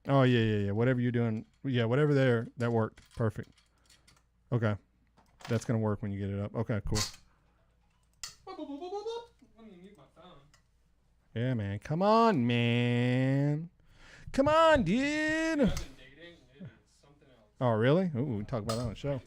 Oh, yeah. Whatever you're doing. Yeah, whatever there, that worked. Perfect. Okay. That's going to work when you get it up. Okay, cool. Let me mute my phone. Yeah, man. Come on, man. Come on, dude. I've been dating. It is something else. Oh, really? Ooh, we can talk about that on the show.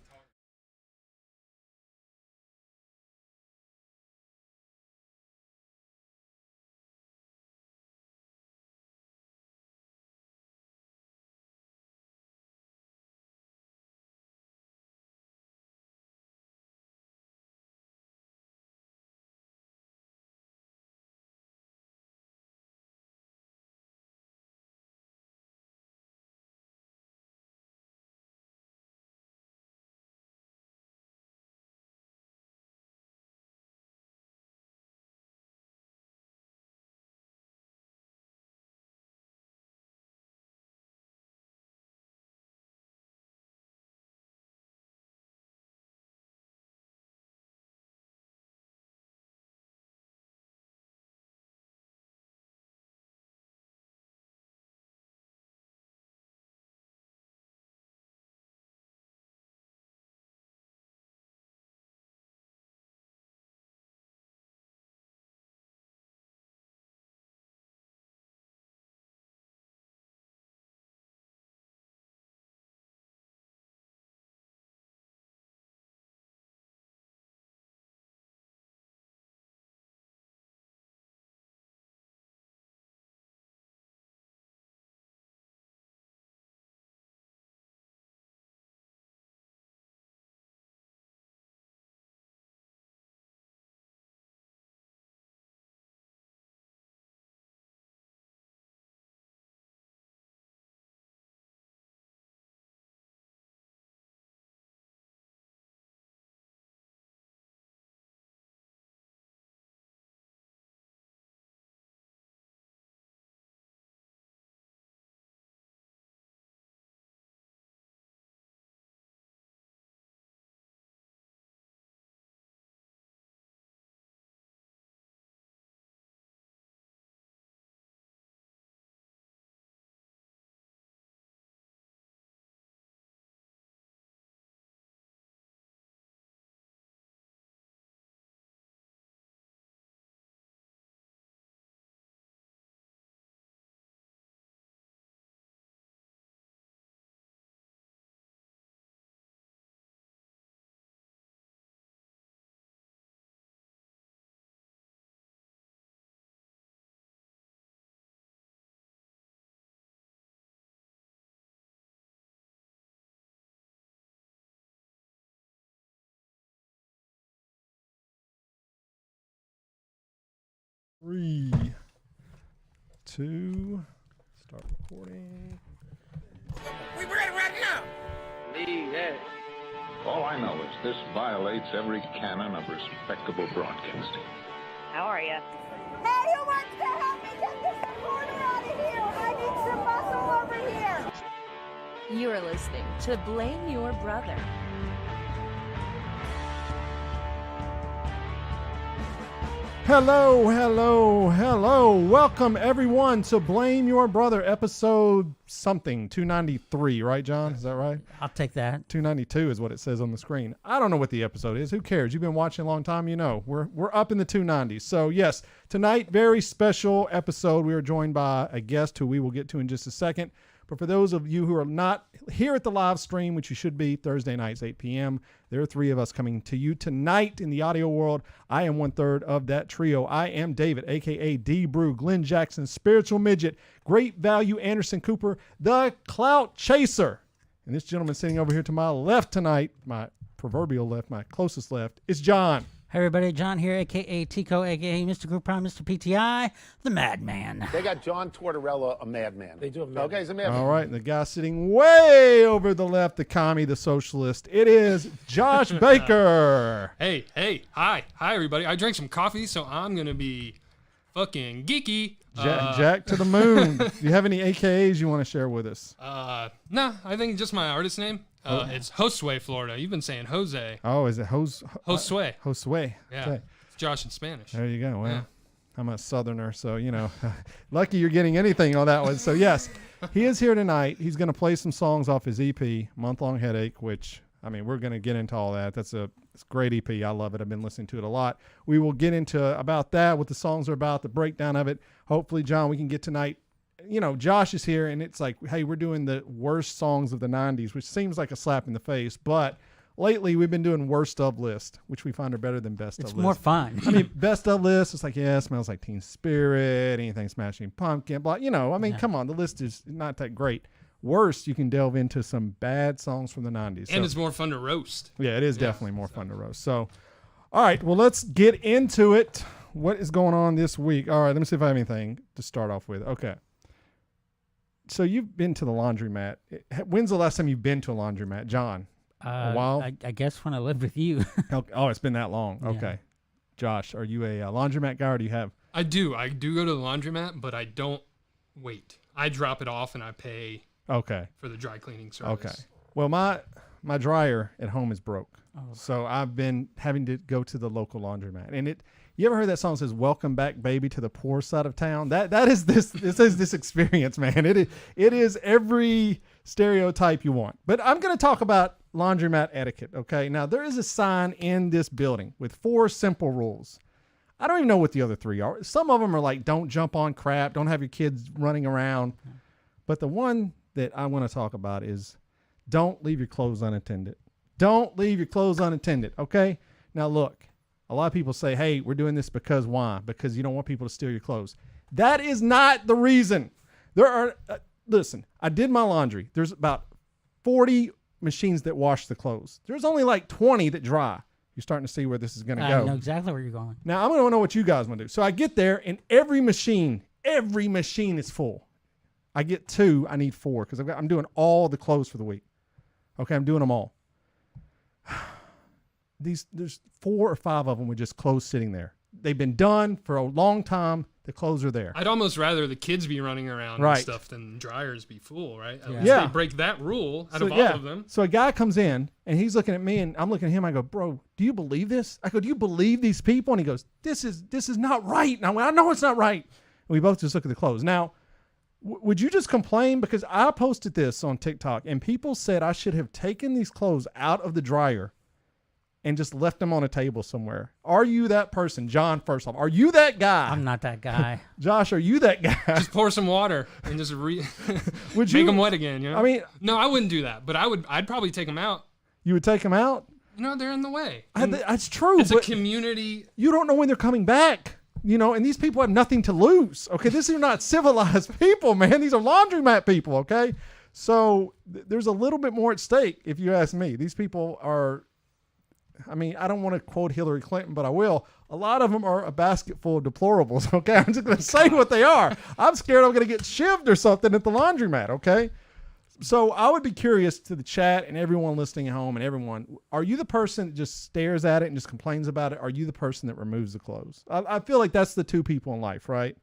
Three, two, start recording. We ready right now. All I know is this violates every canon of respectable broadcasting. How are you? Hey, who wants to help me get this recorder out of here? I need some muscle over here. You are listening to Blame Your Brother. Hello. Welcome, everyone, to Blame Your Brother, episode something, 293, right, John? Is that right? I'll take that. 292 is what it says on the screen. I don't know what the episode is. Who cares? You've been watching a long time, you know. We're up in the 290s. So, yes, tonight, very special episode. We are joined by a guest who we will get to in just a second. But for those of you who are not here at the live stream, which you should be, Thursday nights, 8 p.m., there are three of us coming to you tonight in the audio world. I am one third of that trio. I am David, a.k.a. D. Brew, Glenn Jackson, Spiritual Midget, Great Value Anderson Cooper, the Clout Chaser. And this gentleman sitting over here to my left tonight, my proverbial left, my closest left, is John. Hey everybody, John here, a.k.a. Tico, a.k.a. Mr. Group Prime, Mr. PTI, the Madman. They got John Tortorella, a madman. They do a madman. Okay, he's a madman. All right, and the guy sitting way over the left, the commie, the socialist, it is Josh Baker. Hey, hi everybody. I drank some coffee, so I'm gonna be fucking geeky. Jack to the moon. Do you have any AKAs you want to share with us? Nah, I think just my artist name. It's Josue Florida. You've been saying Jose. Oh, is it Josue? Josue. Yeah, Okay. it's Josh in Spanish. There you go. Well, Yeah. I'm a southerner, so, you know, lucky you're getting anything on that one. So, yes, he is here tonight. He's going to play some songs off his EP, Month Long Headache, which, I mean, we're going to get into all that. It's a great EP. I love it. I've been listening to it a lot. We will get into about that, what the songs are about, the breakdown of it. Hopefully, John, we can get tonight. You know, Josh is here, and it's like, hey, we're doing the worst songs of the 90s, which seems like a slap in the face, but lately, we've been doing worst of list, which we find are better than best of list. It's more fun. I mean, best of list, it's like, yeah, it smells like Teen Spirit, anything Smashing Pumpkin, blah. You know, I mean, come on, the list is not that great. Worst, you can delve into some bad songs from the 90s. And it's more fun to roast. Yeah, it is definitely more fun to roast. So, all right, well, let's get into it. What is going on this week? All right, let me see if I have anything to start off with. Okay. So you've been to the laundromat. When's the last time you've been to a laundromat, John? A while? I guess when I lived with you. Oh, it's been that long. Okay. Yeah. Josh, are you a laundromat guy or do you have? I do go to the laundromat, but I don't wait. I drop it off and I pay for the dry cleaning service. Okay. Well, my dryer at home is broke. So I've been having to go to the local laundromat. And you ever heard that song that says "Welcome Back, Baby, to the Poor Side of Town"? That is this experience, man. It is every stereotype you want. But I'm going to talk about laundromat etiquette, okay? Now, there is a sign in this building with 4 simple rules. I don't even know what the other 3 are. Some of them are like, don't jump on crap, don't have your kids running around. But the one that I want to talk about is don't leave your clothes unattended. Don't leave your clothes unattended, okay? Now, look, a lot of people say, hey, we're doing this because why? Because you don't want people to steal your clothes. That is not the reason. There are, listen, I did my laundry. There's about 40 machines that wash the clothes. There's only like 20 that dry. You're starting to see where this is going to go. I know exactly where you're going. Now, I'm going to know what you guys want to do. So I get there, and every machine is full. I get 2. I need 4 because I'm doing all the clothes for the week. Okay, I'm doing them all. There's 4 or 5 of them with just clothes sitting there. They've been done for a long time. The clothes are there. I'd almost rather the kids be running around and stuff than dryers be full, right? At least they break that rule out of all of them. So a guy comes in, and he's looking at me, and I'm looking at him. I go, bro, do you believe this? I go, do you believe these people? And he goes, this is not right. And I went, I know it's not right. And we both just look at the clothes. Now, would you just complain? Because I posted this on TikTok, and people said I should have taken these clothes out of the dryer and just left them on a table somewhere. Are you that person? John, first off, are you that guy? I'm not that guy. Josh, are you that guy? Just pour some water and just Would make them wet again, you know? I mean, no, I wouldn't do that, but I'd probably take them out. You would take them out? You know, they're in the way. That's true. It's a community. You don't know when they're coming back. You know, and these people have nothing to lose. Okay, these are not civilized people, man. These are laundromat people, okay? So there's a little bit more at stake, if you ask me. These people are, I mean, I don't want to quote Hillary Clinton, but I will. A lot of them are a basket full of deplorables, okay? I'm just going to say what they are. I'm scared I'm going to get shivved or something at the laundromat, okay? So I would be curious to the chat and everyone listening at home and everyone, are you the person that just stares at it and just complains about it? Are you the person that removes the clothes? I feel like that's the 2 people in life, right?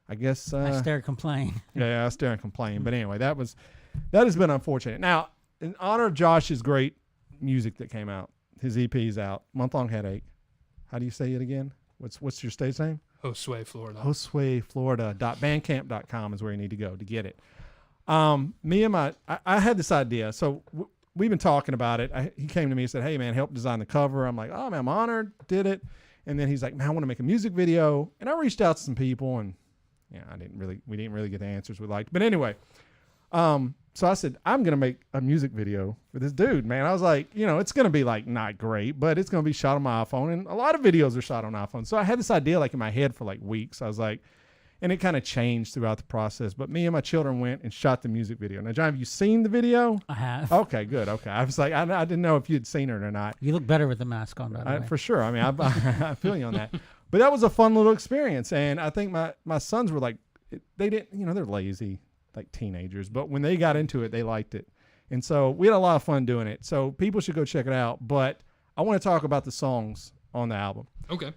I guess. I stare and complain. Yeah, I stare and complain. But anyway, that has been unfortunate. Now, in honor of Josh's great music that came out, his EP is out, Month Long Headache. How do you say it again? What's your stage name? Josue Florida. Josue Florida.bandcamp.com is where you need to go to get it. I had this idea. So we've been talking about it. He came to me and said, hey man, help design the cover. I'm like, oh man, I'm honored, did it. And then he's like, man, I want to make a music video. And I reached out to some people and we didn't really get the answers we liked. But anyway, so I said, I'm going to make a music video for this dude, man. I was like, it's going to be like not great, but it's going to be shot on my iPhone. And a lot of videos are shot on iPhone. So I had this idea like in my head for like weeks. I was like, and it kind of changed throughout the process. But me and my children went and shot the music video. Now, John, have you seen the video? I have. Okay, good. Okay. I was like, I didn't know if you'd seen it or not. You look better with the mask on, by the way. For sure. I mean, I feel you on that. But that was a fun little experience. And I think my sons were like, they didn't, they're lazy, like teenagers. But when they got into it, they liked it. And so we had a lot of fun doing it. So people should go check it out. But I want to talk about the songs on the album. Okay.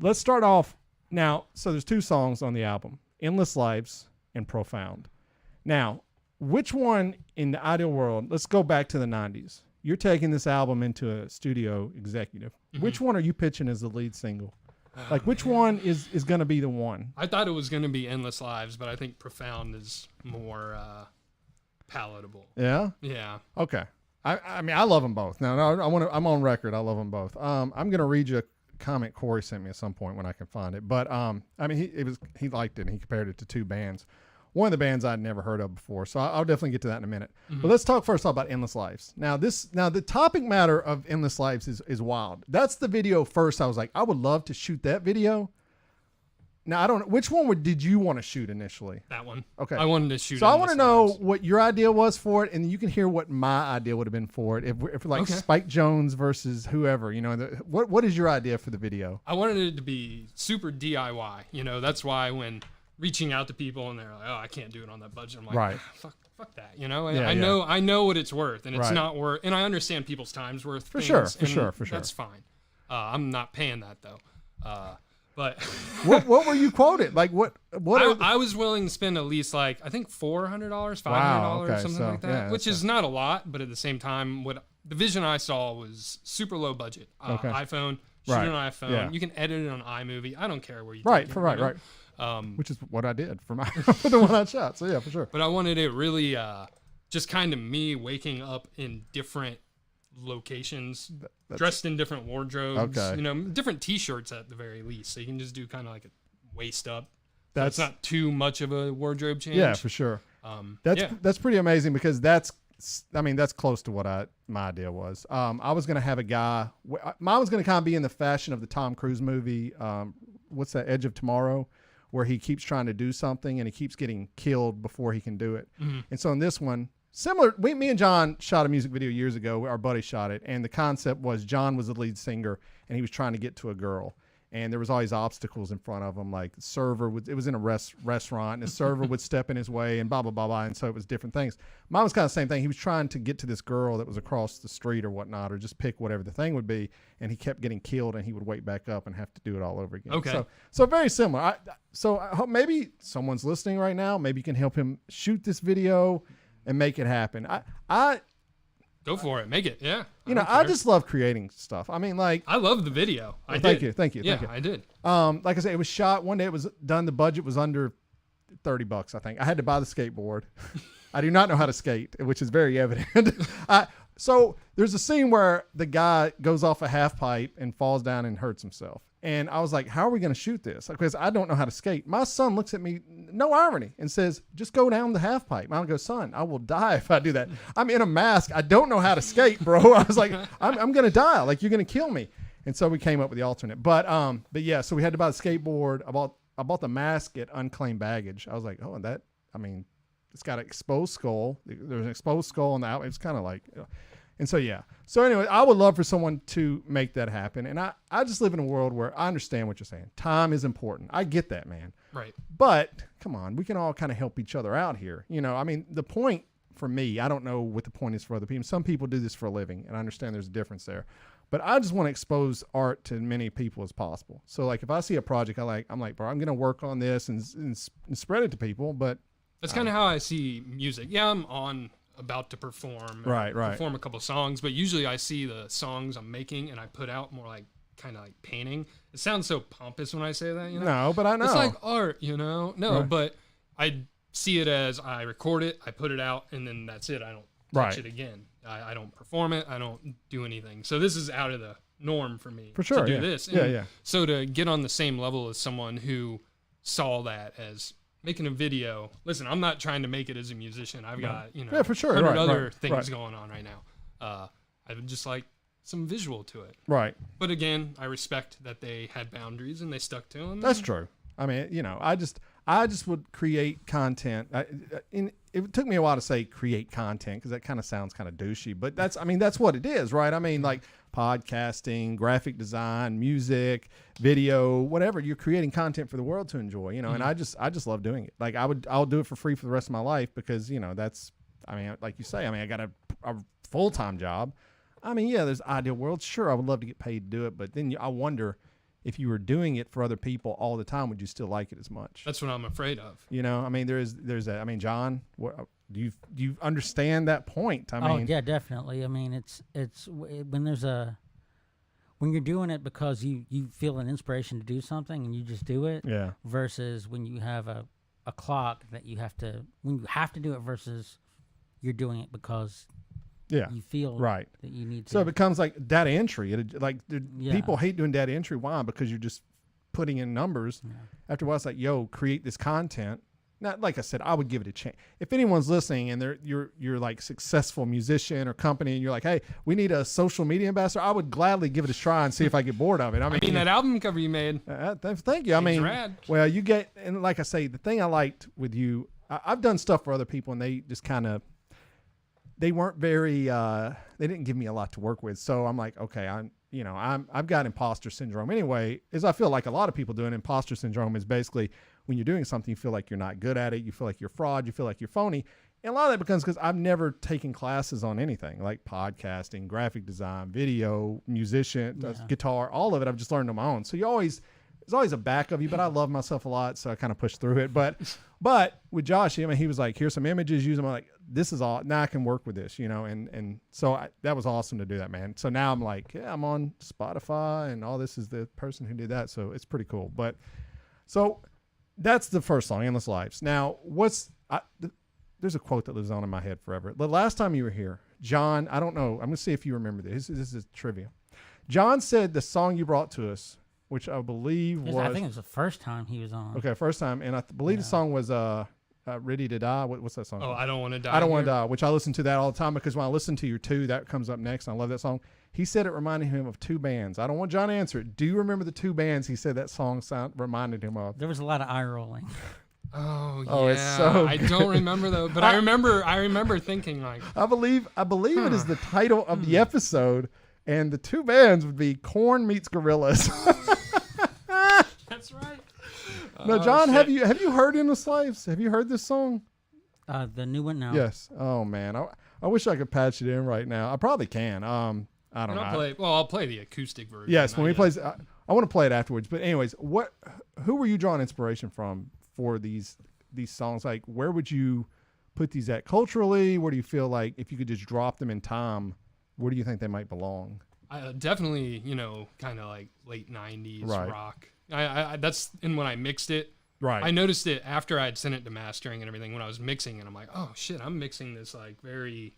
Let's start off. Now, so there's 2 songs on the album, Endless Lives and Profound. Now, which one in the ideal world, let's go back to the 90s. You're taking this album into a studio executive. Mm-hmm. Which one are you pitching as the lead single? Like, which one is going to be the one? I thought it was going to be Endless Lives, but I think Profound is more palatable. Yeah? Yeah. Okay. I mean, I love them both. No, I'm on record. I love them both. I'm going to read you a comment Corey sent me at some point when I can find it. But, I mean, he liked it, and he compared it to two bands. One of the bands I'd never heard of before. So I'll definitely get to that in a minute. Mm-hmm. But let's talk first about Endless Lives. Now the topic matter of Endless Lives is wild. That's the video first. I was like, I would love to shoot that video. Now, I don't know. Which one did you want to shoot initially? That one. Okay. I wanted to shoot. So I want to know what your idea was for it, and you can hear what my idea would have been for it. If like Spike Jones versus whoever, what is your idea for the video? I wanted it to be super DIY. That's why when reaching out to people and they're like, oh, I can't do it on that budget. I'm like, right. Fuck that. I know what it's worth, and it's not worth, and I understand people's time's worth. For sure. That's fine. I'm not paying that though. But what were you quoted? Like what? I was willing to spend at least I think $400, $500, something like that, which is not a lot, but at the same time, what the vision I saw was super low budget. iPhone, shoot it on iPhone. Yeah. You can edit it on iMovie. I don't care where you take it. Right. Which is what I did for the one I shot. So yeah, for sure. But I wanted it really just kind of me waking up in different locations, dressed in different wardrobes, different T-shirts at the very least. So you can just do kind of like a waist up. That's not too much of a wardrobe change. Yeah, for sure. That's pretty amazing because that's close to what my idea was. I was going to have a guy, mine was going to kind of be in the fashion of the Tom Cruise movie. What's that? Edge of Tomorrow, where he keeps trying to do something and he keeps getting killed before he can do it. Mm-hmm. And so in this one, similar, me and John shot a music video years ago. Our buddy shot it. And the concept was John was the lead singer and he was trying to get to a girl. And there was all these obstacles in front of him. Like the server it was in a restaurant and the server would step in his way and blah, blah, blah, blah. And so it was different things. Mine was kind of the same thing. He was trying to get to this girl that was across the street or whatnot, or just pick whatever the thing would be. And he kept getting killed and he would wake back up and have to do it all over again. Okay. So very similar. I hope maybe someone's listening right now. Maybe you can help him shoot this video and make it happen. Go for it. Make it. Yeah. I just love creating stuff. I mean, like, I love the video. Thank you. Yeah, I did. Like I said, it was shot one day. It was done. The budget was under $30, I think. I had to buy the skateboard. I do not know how to skate, which is very evident. So there's a scene where the guy goes off a half pipe and falls down and hurts himself. And I was like, how are we going to shoot this? Because I don't know how to skate. My son looks at me, no irony, and says, just go down the half pipe. I go, son, I will die if I do that. I'm in a mask. I don't know how to skate, bro. I was like, I'm going to die. Like, you're going to kill me. And so we came up with the alternate. But yeah, so we had to buy the skateboard. I bought the mask at Unclaimed Baggage. I was like, it's got an exposed skull. There's an exposed skull on the out. It's kind of like... And so, yeah. So anyway, I would love for someone to make that happen. And I just live in a world where I understand what you're saying. Time is important. I get that, man. Right. But come on, we can all kind of help each other out here. The point for me, I don't know what the point is for other people. Some people do this for a living, and I understand there's a difference there. But I just want to expose art to as many people as possible. So like if I see a project I'm like, bro, I'm going to work on this and spread it to people. But that's kind of how I see music. Yeah, I'm about to perform. Right. Perform a couple songs, but usually I see the songs I'm making and I put out more like kind of like painting. It sounds so pompous when I say that, No, but I know. It's like art, No, right. But I see it as I record it, I put it out, and then that's it. I don't touch it again. I don't perform it. I don't do anything. So this is out of the norm for me for sure, to do this. And yeah. So to get on the same level as someone who saw that as making a video. Listen, I'm not trying to make it as a musician. I've got, for sure. 100 other things going on right now. I would just like some visual to it. Right. But again, I respect that they had boundaries and they stuck to them. That's true. I mean, I just would create content. It took me a while to say create content because that kind of sounds kind of douchey, but that's what it is, right? I mean, like podcasting, graphic design, music, video, whatever. You're creating content for the world to enjoy, and I just love doing it. Like I'll do it for free for the rest of my life because, like you say, I got a full-time job. There's ideal world. Sure, I would love to get paid to do it, but then I wonder if you were doing it for other people all the time, would you still like it as much? That's what I'm afraid of. There's that. John, do you understand that point? Yeah, definitely. It's when when you're doing it because you feel an inspiration to do something and you just do it. Yeah. Versus when you have a clock that you have to do it versus you're doing it because you feel right that you need to. So it becomes like data entry. People hate doing data entry. Why? Because you're just putting in numbers. Yeah. After a while, it's like, yo, create this content. Not like I said, I would give it a chance. If anyone's listening and you're like successful musician or company and you're like, hey, we need a social media ambassador, I would gladly give it a try and see if I get bored of it. I mean that album cover you made. Thank you. I mean, rad. Well, you get, and like I say, the thing I liked with you, I've done stuff for other people and they just kind of, they weren't very, they didn't give me a lot to work with. So I'm like, okay, I've got imposter syndrome anyway, as I feel like a lot of people do. And imposter syndrome is basically when you're doing something, you feel like you're not good at it. You feel like you're fraud. You feel like you're phony. And a lot of that becomes because I've never taken classes on anything like podcasting, graphic design, video, musician, guitar, all of it. I've just learned on my own. So there's always a back of you, but I love myself a lot. So I kind of push through it. But with Josh, I mean, he was like, here's some images, use them. I'm like, this is all, now I can work with this, and so that was awesome to do that, man. So now I'm like, yeah, I'm on Spotify and all this is the person who did that. So it's pretty cool. But so that's the first song, Endless Lives. Now there's a quote that lives on in my head forever. The last time you were here, John, I don't know. I'm going to see if you remember this. This is trivia. John said the song you brought to us, which I believe was, I think it was the first time he was on. Okay. First time. And I believe the song was, Ready to Die. What's that song? Oh, I Don't Want to Die. I Don't Want to Die, which I listen to that all the time because when I listen to your two, that comes up next. And I love that song. He said it reminded him of two bands. I don't want John to answer it. Do you remember the two bands he said that song reminded him of? There was a lot of eye rolling. Oh yeah, it's so I don't remember though, but I remember thinking like, I believe it is the title of the episode, and the two bands would be Korn meets Gorillaz. That's right. No, John, have you heard Endless Lives? Have you heard this song? The new one, no. Yes. Oh man, I wish I could patch it in right now. I probably can. I don't know. I'll play the acoustic version. Yes, when he plays, I want to play it afterwards. But anyways, who were you drawing inspiration from for these songs? Like, where would you put these at culturally? Where do you feel like if you could just drop them in time, where do you think they might belong? Definitely, kind of like late 90s right. rock. That's, and when I mixed it, right. I noticed it after I'd sent it to mastering and everything when I was mixing, and I'm like, oh shit, I'm mixing this like very,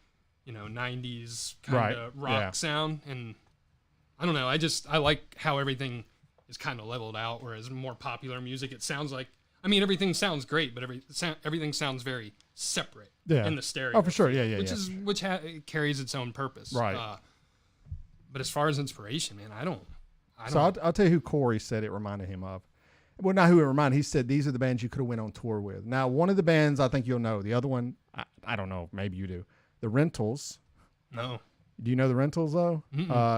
90s kind of rock sound. And I don't know, I like how everything is kind of leveled out, whereas more popular music, it sounds like, everything sounds great, but everything sounds very separate in the stereo. Oh, for sure. Yeah. Which carries its own purpose. Right. But as far as inspiration, man, I don't. I'll tell you who Corey said it reminded him of. Well, not who it reminded. He said these are the bands you could have went on tour with. Now, one of the bands I think you'll know. The other one, I don't know. Maybe you do. The Rentals. No. Do you know the Rentals though?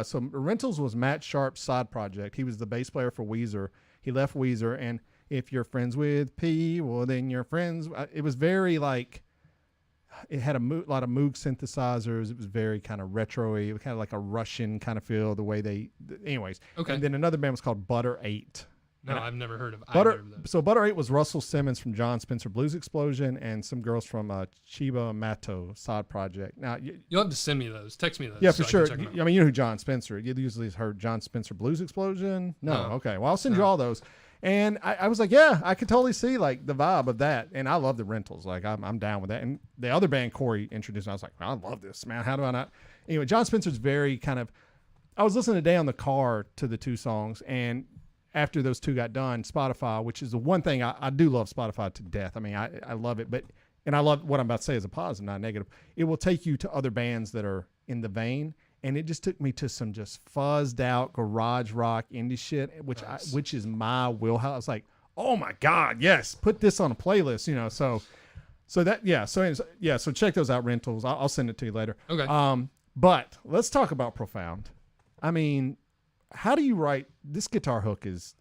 So Rentals was Matt Sharp's side project. He was the bass player for Weezer. He left Weezer, and if you're friends with P, well then you're friends. It was very like. It had a lot of Moog synthesizers. It was very kind of retro-y. It was kind of like a Russian kind of feel, the way anyways. Okay. And then another band was called Butter 8. No, I've never heard of either of those. So Butter 8 was Russell Simmons from John Spencer Blues Explosion and some girls from Chiba Mato side project. Now you'll have to send me those. Text me those. Yeah, for sure. You know who John Spencer. You usually heard John Spencer Blues Explosion. No. Okay. Well, I'll send you all those. And I was like, yeah, I could totally see like the vibe of that. And I love the Rentals. Like I'm down with that. And the other band Corey introduced, I was like, well, I love this, man. How do I not? Anyway, John Spencer's very kind of, I was listening today on the car to the two songs. And after those two got done, Spotify, which is the one thing I do love Spotify to death. I love it, and I love what I'm about to say as a positive, not negative. It will take you to other bands that are in the vein. And it just took me to some just fuzzed out garage rock indie shit, which is my wheelhouse. I was like, oh my God, yes, put this on a playlist, So check those out, Rentals. I'll send it to you later. Okay. But let's talk about Profound. How do you write this guitar hook? It's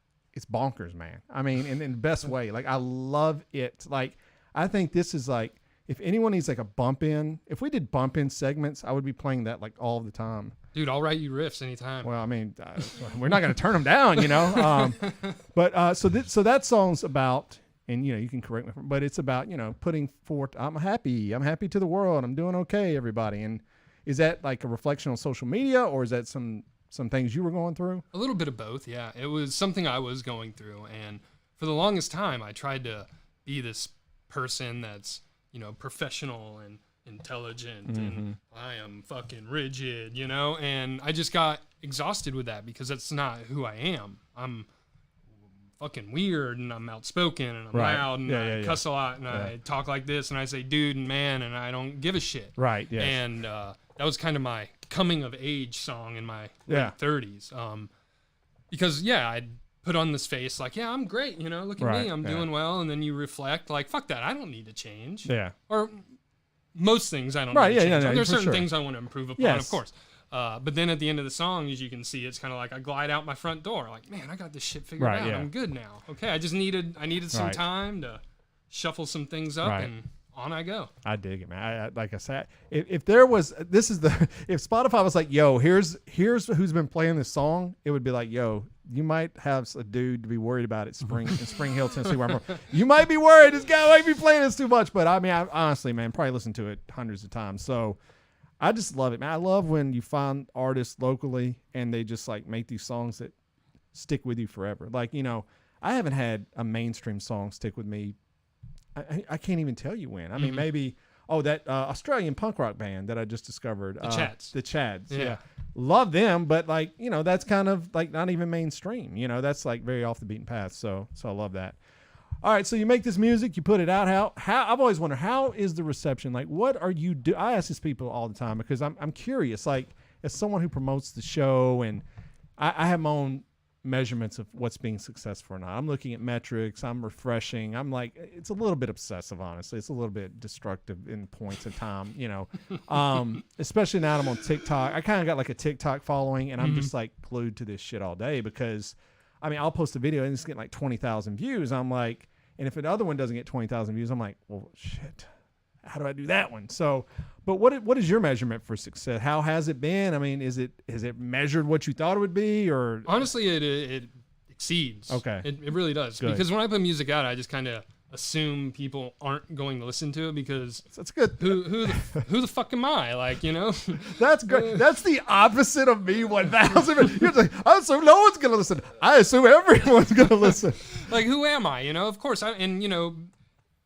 bonkers, man. In the best way. Like I love it. Like I think this is like. If anyone needs like a bump in, if we did bump in segments, I would be playing that like all the time. Dude, I'll write you riffs anytime. Well, we're not going to turn them down, But so that song's about, and you can correct me, but it's about putting forth. I'm happy to the world. I'm doing okay, everybody. And is that like a reflection on social media, or is that some some things you were going through? A little bit of both, yeah. It was something I was going through, and for the longest time, I tried to be this person that's, professional and intelligent, and I am fucking rigid, and I just got exhausted with that because that's not who I am. I'm fucking weird, and I'm outspoken, and I'm loud, and I cuss a lot, and I talk like this, and I say dude and man, and I don't give a shit. Right, yes. And that was kind of my coming of age song in my late 30s. Because, I'd put on this face like, yeah, I'm great, look at me, I'm doing well, and then you reflect like, fuck that, I don't need to change. Yeah. Or most things I don't need to change. There's certain things I want to improve upon, of course. But then at the end of the song, as you can see, it's kind of like I glide out my front door. Like, man, I got this shit figured out. I'm good now. Okay, I needed some time to shuffle some things up, and on I go. I dig it, man. Like I said, if there was, if Spotify was like, yo, here's who's been playing this song, it would be like, yo, you might have a dude to be worried about in Spring Hill, Tennessee, where I'm from. You might be worried this guy might be playing this too much, but I mean, I honestly, man, probably listened to it hundreds of times. So I just love it, man. I love when you find artists locally and they just like make these songs that stick with you forever. Like, I haven't had a mainstream song stick with me. I can't even tell you when. I mean, maybe, that Australian punk rock band that I just discovered. The Chads. The Chads, yeah. Love them, but like, that's kind of like not even mainstream. That's like very off the beaten path. So I love that. All right, so you make this music, you put it out. How I've always wondered, how is the reception? Like, what are you do? I ask these people all the time because I'm curious. Like, as someone who promotes the show, and I have my own measurements of what's being successful or not. I'm looking at metrics. I'm refreshing. I'm like, it's a little bit obsessive, honestly. It's a little bit destructive in points of time, especially now that I'm on TikTok. I kind of got like a TikTok following, and I'm just like glued to this shit all day because, I mean, I'll post a video and it's getting like 20,000 views. I'm like, and if the other one doesn't get 20,000 views, I'm like, well, shit, how do I do that one? So, but what is your measurement for success? How has it been? I mean, is it measured what you thought it would be, or honestly, it exceeds. Okay, it really does. Good. Because when I put music out, I just kind of assume people aren't going to listen to it because that's good. Who the fuck am I? Like, That's great. That's the opposite of me 1,000. You're like, I assume no one's gonna listen. I assume everyone's gonna listen. Like, who am I? Of course.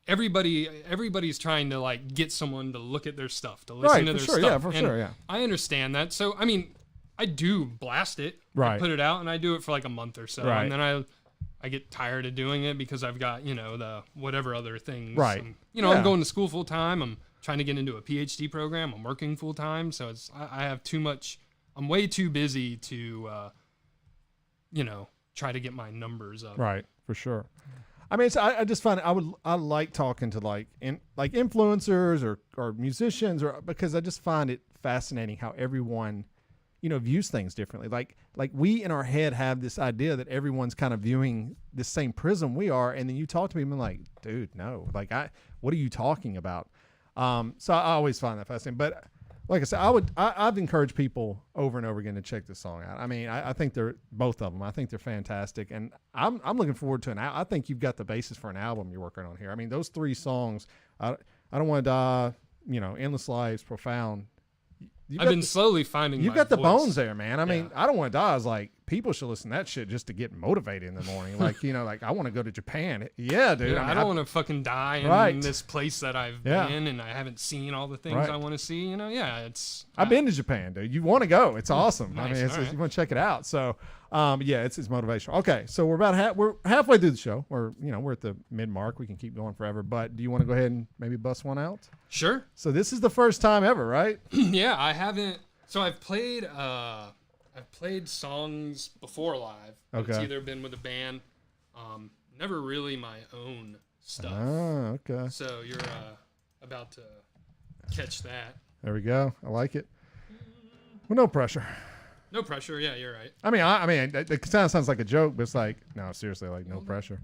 Everybody's trying to like get someone to look at their stuff, to listen to their stuff. Yeah, for sure. Yeah, I understand that. So, I mean, I do blast it. I put it out and I do it for like a month or so, and then I get tired of doing it because I've got, the whatever other things. Right. I'm going to school full time. I'm trying to get into a PhD program. I'm working full time. So I have too much. I'm way too busy to, try to get my numbers up. Right. For sure. I mean, I just find I like talking to like influencers or musicians, or because I just find it fascinating how everyone, views things differently. Like we in our head have this idea that everyone's kind of viewing the same prism we are, and then you talk to people and like, dude, no, like what are you talking about? So I always find that fascinating. But like I said, I've encouraged people over and over again to check this song out. I mean, I think they're both of them. I think they're fantastic, and I'm looking forward to I think you've got the basis for an album you're working on here. I mean, those 3 songs, I Don't Want to Die, Endless Lives, Profound. I've been slowly finding. You got the bones there, man. I mean, I Don't Want to Die is like, people should listen to that shit just to get motivated in the morning. Like, like I want to go to Japan. Yeah, dude. Yeah, I don't want to fucking die in this place that I've been and I haven't seen all the things I want to see. It's. I've been to Japan, dude. You want to go? It's awesome. Nice. I mean, you want to check it out. So, it's motivational. Okay, so we're halfway through the show. We're at the mid mark. We can keep going forever. But do you want to go ahead and maybe bust one out? Sure. So this is the first time ever, right? Yeah, I haven't. So I've played songs before live. Okay. It's either been with a band, never really my own stuff. Oh, okay. So you're about to catch that. There we go. I like it. Well, no pressure. No pressure. Yeah, you're right. I mean, it kind of sounds like a joke, but it's like, no, seriously, like no pressure.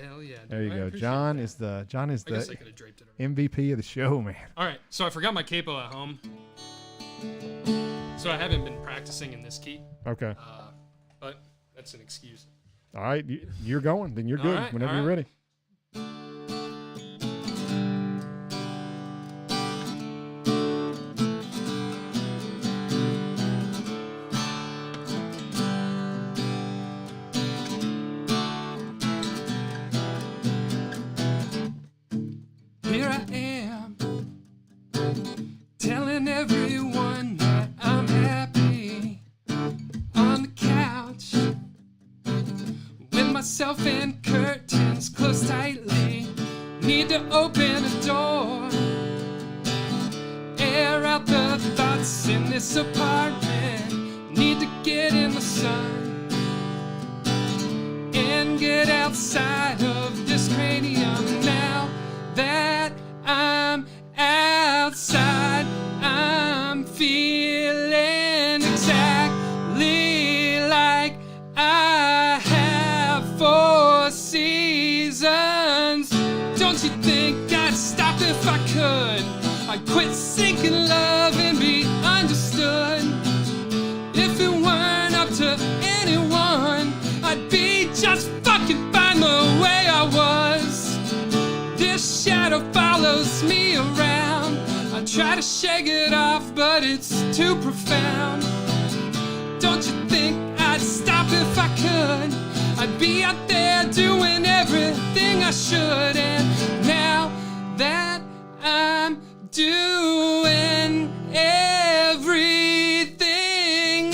Hell yeah. Dude. There you go. John is the I guess I could have draped it around. MVP of the show, man. All right. So I forgot my capo at home. So I haven't been practicing in this key. Okay. But that's an excuse. All right. You're going. Then you're good whenever you're ready. bookshelf and curtains closed tightly. Need to open a door. Air out the thoughts in this apartment. Need to get in the sun and get outside of this cranium. Now that I'm outside, I'm feeling exactly like I have 4 seasons. Don't you think I'd stop if I could? I'd quit seeking love and be understood. If it weren't up to anyone, I'd be just fucking fine the way I was. This shadow follows me around. I try to shake it off, but it's too profound. Don't you think I'd stop if I could? I'd be out there doing everything I should. And now that I'm doing everything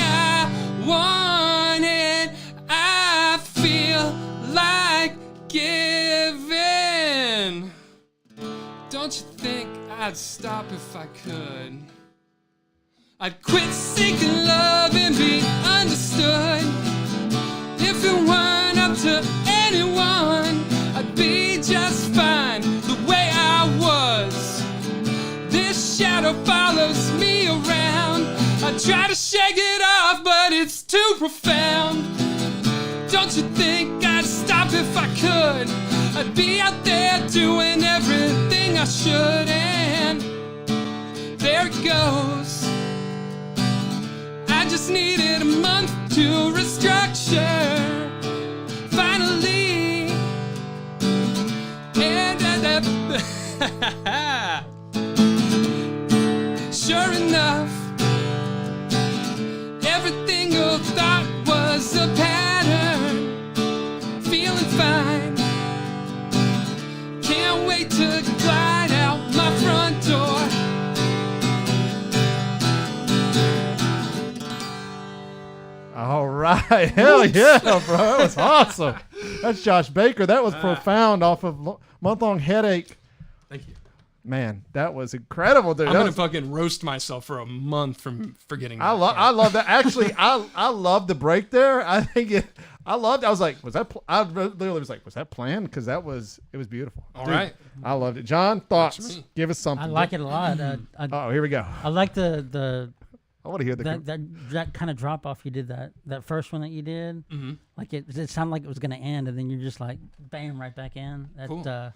I wanted, I feel like giving. Don't you think I'd stop if I could? I'd quit seeking love and be understood. If it weren't up to anyone, I'd be just fine the way I was. This shadow follows me around. I try to shake it off, but it's too profound. Don't you think I'd stop if I could? I'd be out there doing everything I should. And there it goes. I just needed a month to restructure. Finally. And sure enough, everything you thought was a pattern. Feeling fine. Can't wait to glide out my front door. All right. Hell yeah, bro. That was awesome. That's Josh Baker. That was profound off of Month-Long Headache. Thank you. Man, that was incredible, dude. I'm going to fucking roast myself for a month from forgetting that. I love that. Actually, I love the break there. I think I loved it. I was like, I literally was like, was that planned? Because it was beautiful. All right. I loved it. John, thoughts? Give us something. I like it a lot. Oh, here we go. I like the I want to hear that kind of drop off you did, that first one that you did. Mm-hmm. Like it sounded like it was going to end, and then you're just like bam, right back in. Cool.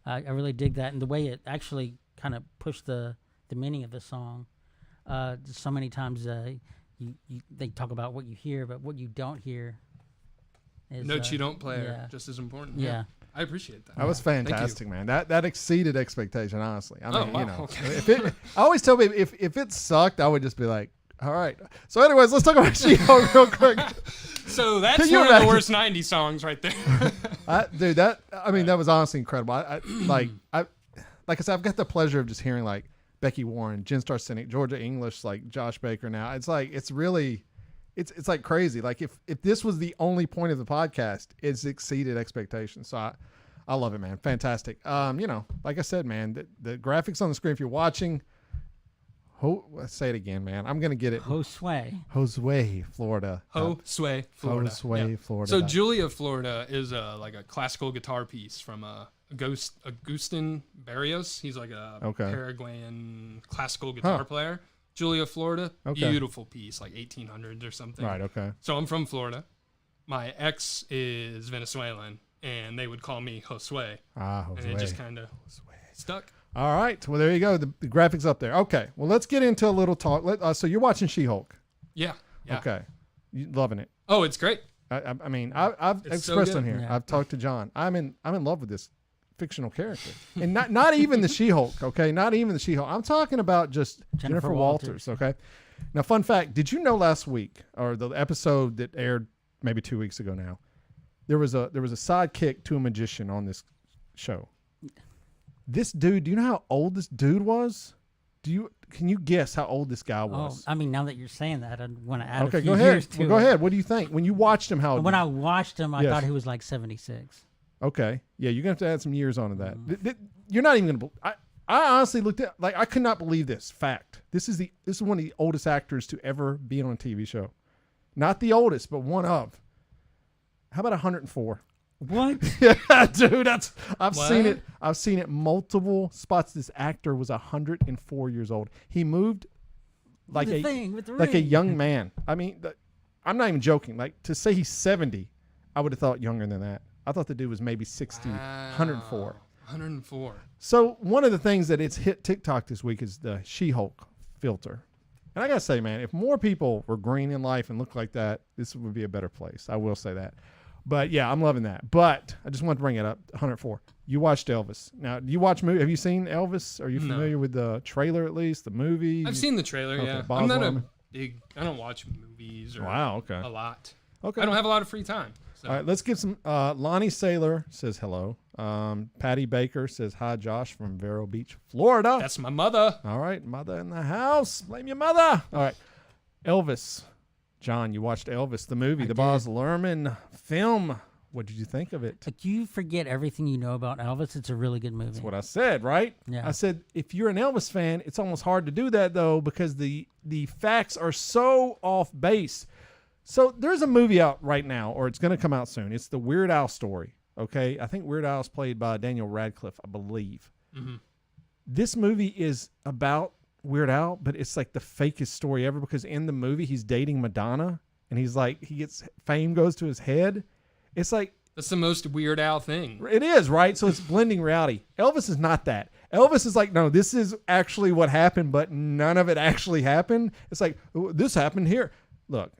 I really dig that, and the way it actually kind of pushed the meaning of the song. So many times they talk about what you hear, but what you don't hear is notes you don't play are just as important. Yeah. I appreciate that. That was fantastic, man. That exceeded expectation, honestly. I mean, wow. Okay. I always tell people if it sucked, I would just be like, all right. So, anyways, let's talk about She-Hulk real quick. So that's one of the worst '90s songs right there. Dude, that was honestly incredible. Like I said, I've got the pleasure of just hearing like Becky Warren, Jen Star Cynic, Georgia English, like Josh Baker. Now it's like it's like crazy. Like if this was the only point of the podcast, it's exceeded expectations. So I love it, man. Fantastic. Like I said, man, the graphics on the screen. If you're watching, let's say it again, man. I'm gonna get it. Josue Florida. Josue Florida. Josue Florida. So Julia Florida is like a classical guitar piece from Agustin Barrios. He's like a Paraguayan classical guitar player. Julia Florida, beautiful piece, like 1800s or something. Right, okay. So I'm from Florida. My ex is Venezuelan, and they would call me Josue. Josue. And it just kind of stuck. All right. Well, there you go. The graphics up there. Okay. Well, let's get into a little talk. So you're watching She-Hulk. Yeah. Okay. You loving it. Oh, it's great. I mean, I've expressed on here. Yeah. I've talked to John. I'm in love with this fictional character, and not even the She-Hulk. Okay, not even the She-Hulk. I'm talking about just Jennifer Walters. Okay. Now, fun fact: did you know last week, or the episode that aired maybe 2 weeks ago now, there was a sidekick to a magician on this show. This dude, do you know how old this dude was? Can you guess how old this guy Oh, was? I mean, now that you're saying that, I want to add a Okay, few go ahead. years to Well, go it. ahead. What do you think when you watched him? How old? When I watched him, I Yes. thought he was like 76. Okay, yeah, you're gonna have to add some years onto that. Mm-hmm. You're not even gonna. I honestly looked at I could not believe this fact. This is one of the oldest actors to ever be on a TV show. Not the oldest, but one of. How about 104? What? Yeah, dude, I've What? seen it. I've seen it multiple spots. This actor was 104 years old. He moved like The thing with the like a ring. young man. I mean, I'm not even joking. Like to say he's 70, I would have thought younger than that. I thought the dude was maybe 60, 104. 104. So one of the things that it's hit TikTok this week is the She-Hulk filter. And I got to say, man, if more people were green in life and looked like that, this would be a better place. I will say that. But yeah, I'm loving that. But I just wanted to bring it up. 104. You watched Elvis. Now, do you watch movie? Have you seen Elvis? Are you familiar with the trailer at least, the movie? I've seen the trailer, Okay, yeah. Boz I'm not Lerman. I don't watch movies or Wow, okay. a lot. Okay. I don't have a lot of free time. So. All right, let's get some. Lonnie Saylor says hello. Patty Baker says hi, Josh from Vero Beach, Florida. That's my mother. All right, mother in the house. Blame your mother. All right, Elvis. John, you watched Elvis, the movie, the Boz Lerman film. What did you think of it? Like, you forget everything you know about Elvis. It's a really good movie. That's what I said, right? Yeah. I said if you're an Elvis fan, it's almost hard to do that though because the facts are so off base. So there's a movie out right now, or it's going to come out soon. It's the Weird Al story. Okay, I think Weird Al is played by Daniel Radcliffe, I believe. Mm-hmm. This movie is about Weird Al, but it's like the fakest story ever because in the movie he's dating Madonna, and he's like fame goes to his head. It's like That's the most Weird Al thing. it is, right? So it's blending reality. Elvis is not that. Elvis is like, no, this is actually what happened, but none of it actually happened. It's like, this happened here. Look,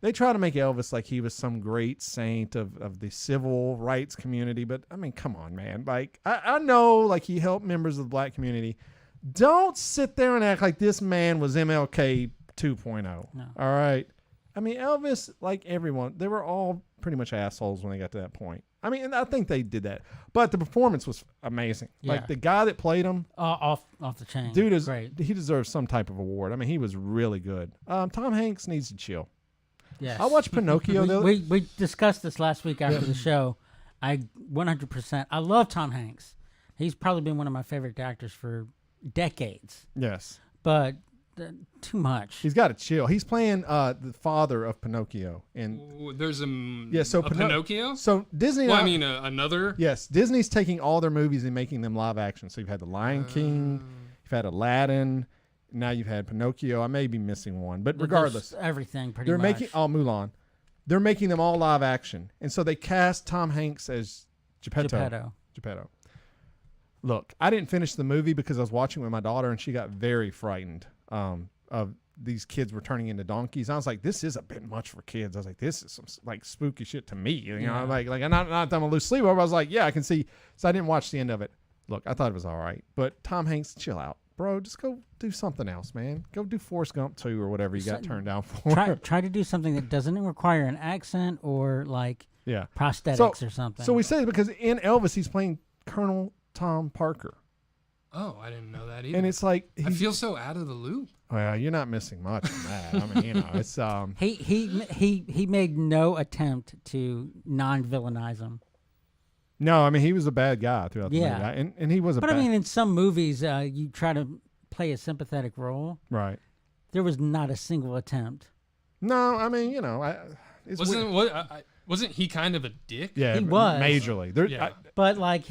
they try to make Elvis like he was some great saint of the civil rights community, but I mean, come on, man. Like, I know like he helped members of the black community. Don't sit there and act like this man was MLK 2.0. No. All right. I mean, Elvis, like everyone, they were all pretty much assholes when they got to that point. I mean, and I think they did that. But the performance was amazing. Yeah. Like the guy that played him, Off the chain. dude is great. he deserves some type of award. I mean, he was really good. Tom Hanks needs to chill. Yes. I watched Pinocchio. the other- we discussed this last week after the show. I 100%. I love Tom Hanks. He's probably been one of my favorite actors for decades. Yes. But too much. He's got to chill. He's playing the father of Pinocchio. And Ooh, there's a Pinocchio. Pinocchio? So Disney. Well, I mean, another. Yes, Disney's taking all their movies and making them live action. So you've had The Lion King, you've had Aladdin, now you've had Pinocchio. I may be missing one, but regardless, There's everything pretty they're much. making Mulan. They're making them all live action, and so they cast Tom Hanks as Geppetto. Look, I didn't finish the movie because I was watching with my daughter, and she got very frightened of these kids were turning into donkeys. I was like, this is a bit much for kids. I was like, this is some like spooky shit to me. You know, like I'm not that I'm a loose sleep over. I was like, yeah, I can see. So I didn't watch the end of it. Look, I thought it was all right, but Tom Hanks, chill out, bro. Just go do something else, man. Go do Forrest Gump 2 or whatever you got turned down for. Try to do something that doesn't require an accent or like Yeah. prosthetics or something. So we say it because in Elvis he's playing Colonel Tom Parker, Oh, I didn't know that either. and it's like I feel so out of the loop. well, you're not missing much from that. I mean, you know, it's he made no attempt to non-villainize him. no, I mean he was a bad guy throughout the Yeah. movie, and he was a But bad, I mean, in some movies, you try to play a sympathetic role. right. There was not a single attempt. No, I mean, you know, it's weird. Wasn't he kind of a dick? Yeah, He was. majorly. There, Yeah. But like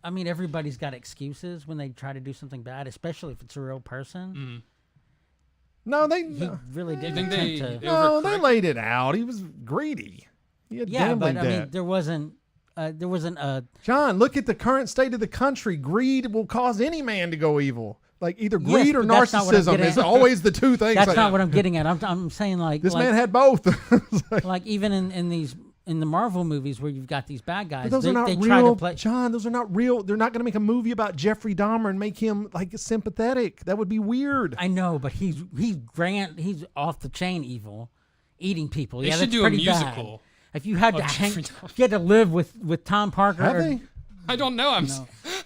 I mean, everybody's got excuses when they try to do something bad, especially if it's a real person. no, they He really did think they- attempt to. no, they overcorrect? laid it out. He was greedy. He had Yeah, gambling but I debt. mean, there wasn't a John, look at the current state of the country. Greed will cause any man to go evil. Like either greed or but that's not what I'm narcissism getting is at. always the two things. That's like, not what I'm getting at. I'm saying like this like, man had both. It's like, like even in the Marvel movies where you've got these bad guys, but those they, are not they real, try to play. John. Those are not real. They're not going to make a movie about Jeffrey Dahmer and make him like sympathetic. That would be weird. I know, but he's he's off the chain evil, eating people. They yeah, should that's do a pretty musical bad. If you had to of Jeffrey Dahmer. if you had to live with Tom Parker, Have or, they? I don't know.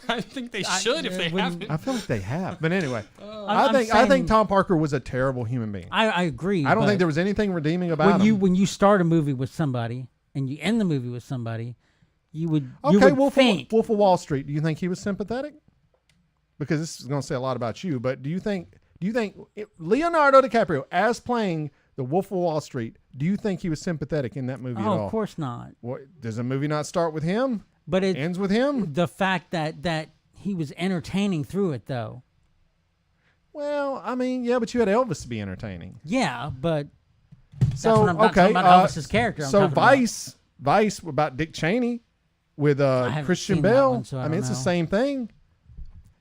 I think they should if they haven't. I feel like they have, but anyway, I'm I think saying- Tom Parker was a terrible human being. I agree. I don't but think there was anything redeeming about him. when you start a movie with somebody and you end the movie with somebody, you would Wolf think. of Wall Street. Do you think he was sympathetic? Because this is going to say a lot about you. But do you think Leonardo DiCaprio, as playing the Wolf of Wall Street, do you think he was sympathetic in that movie at all? Of course not. What, does the movie not start with him? But it ends with him. The fact that he was entertaining through it, though. Well, I mean, yeah, but you had Elvis to be entertaining. Yeah, but that's So what I'm not talking about Elvis's character. I'm So talking about. Vice about Dick Cheney with haven't Christian seen that Bale. one, so I mean, don't it's the know. same thing.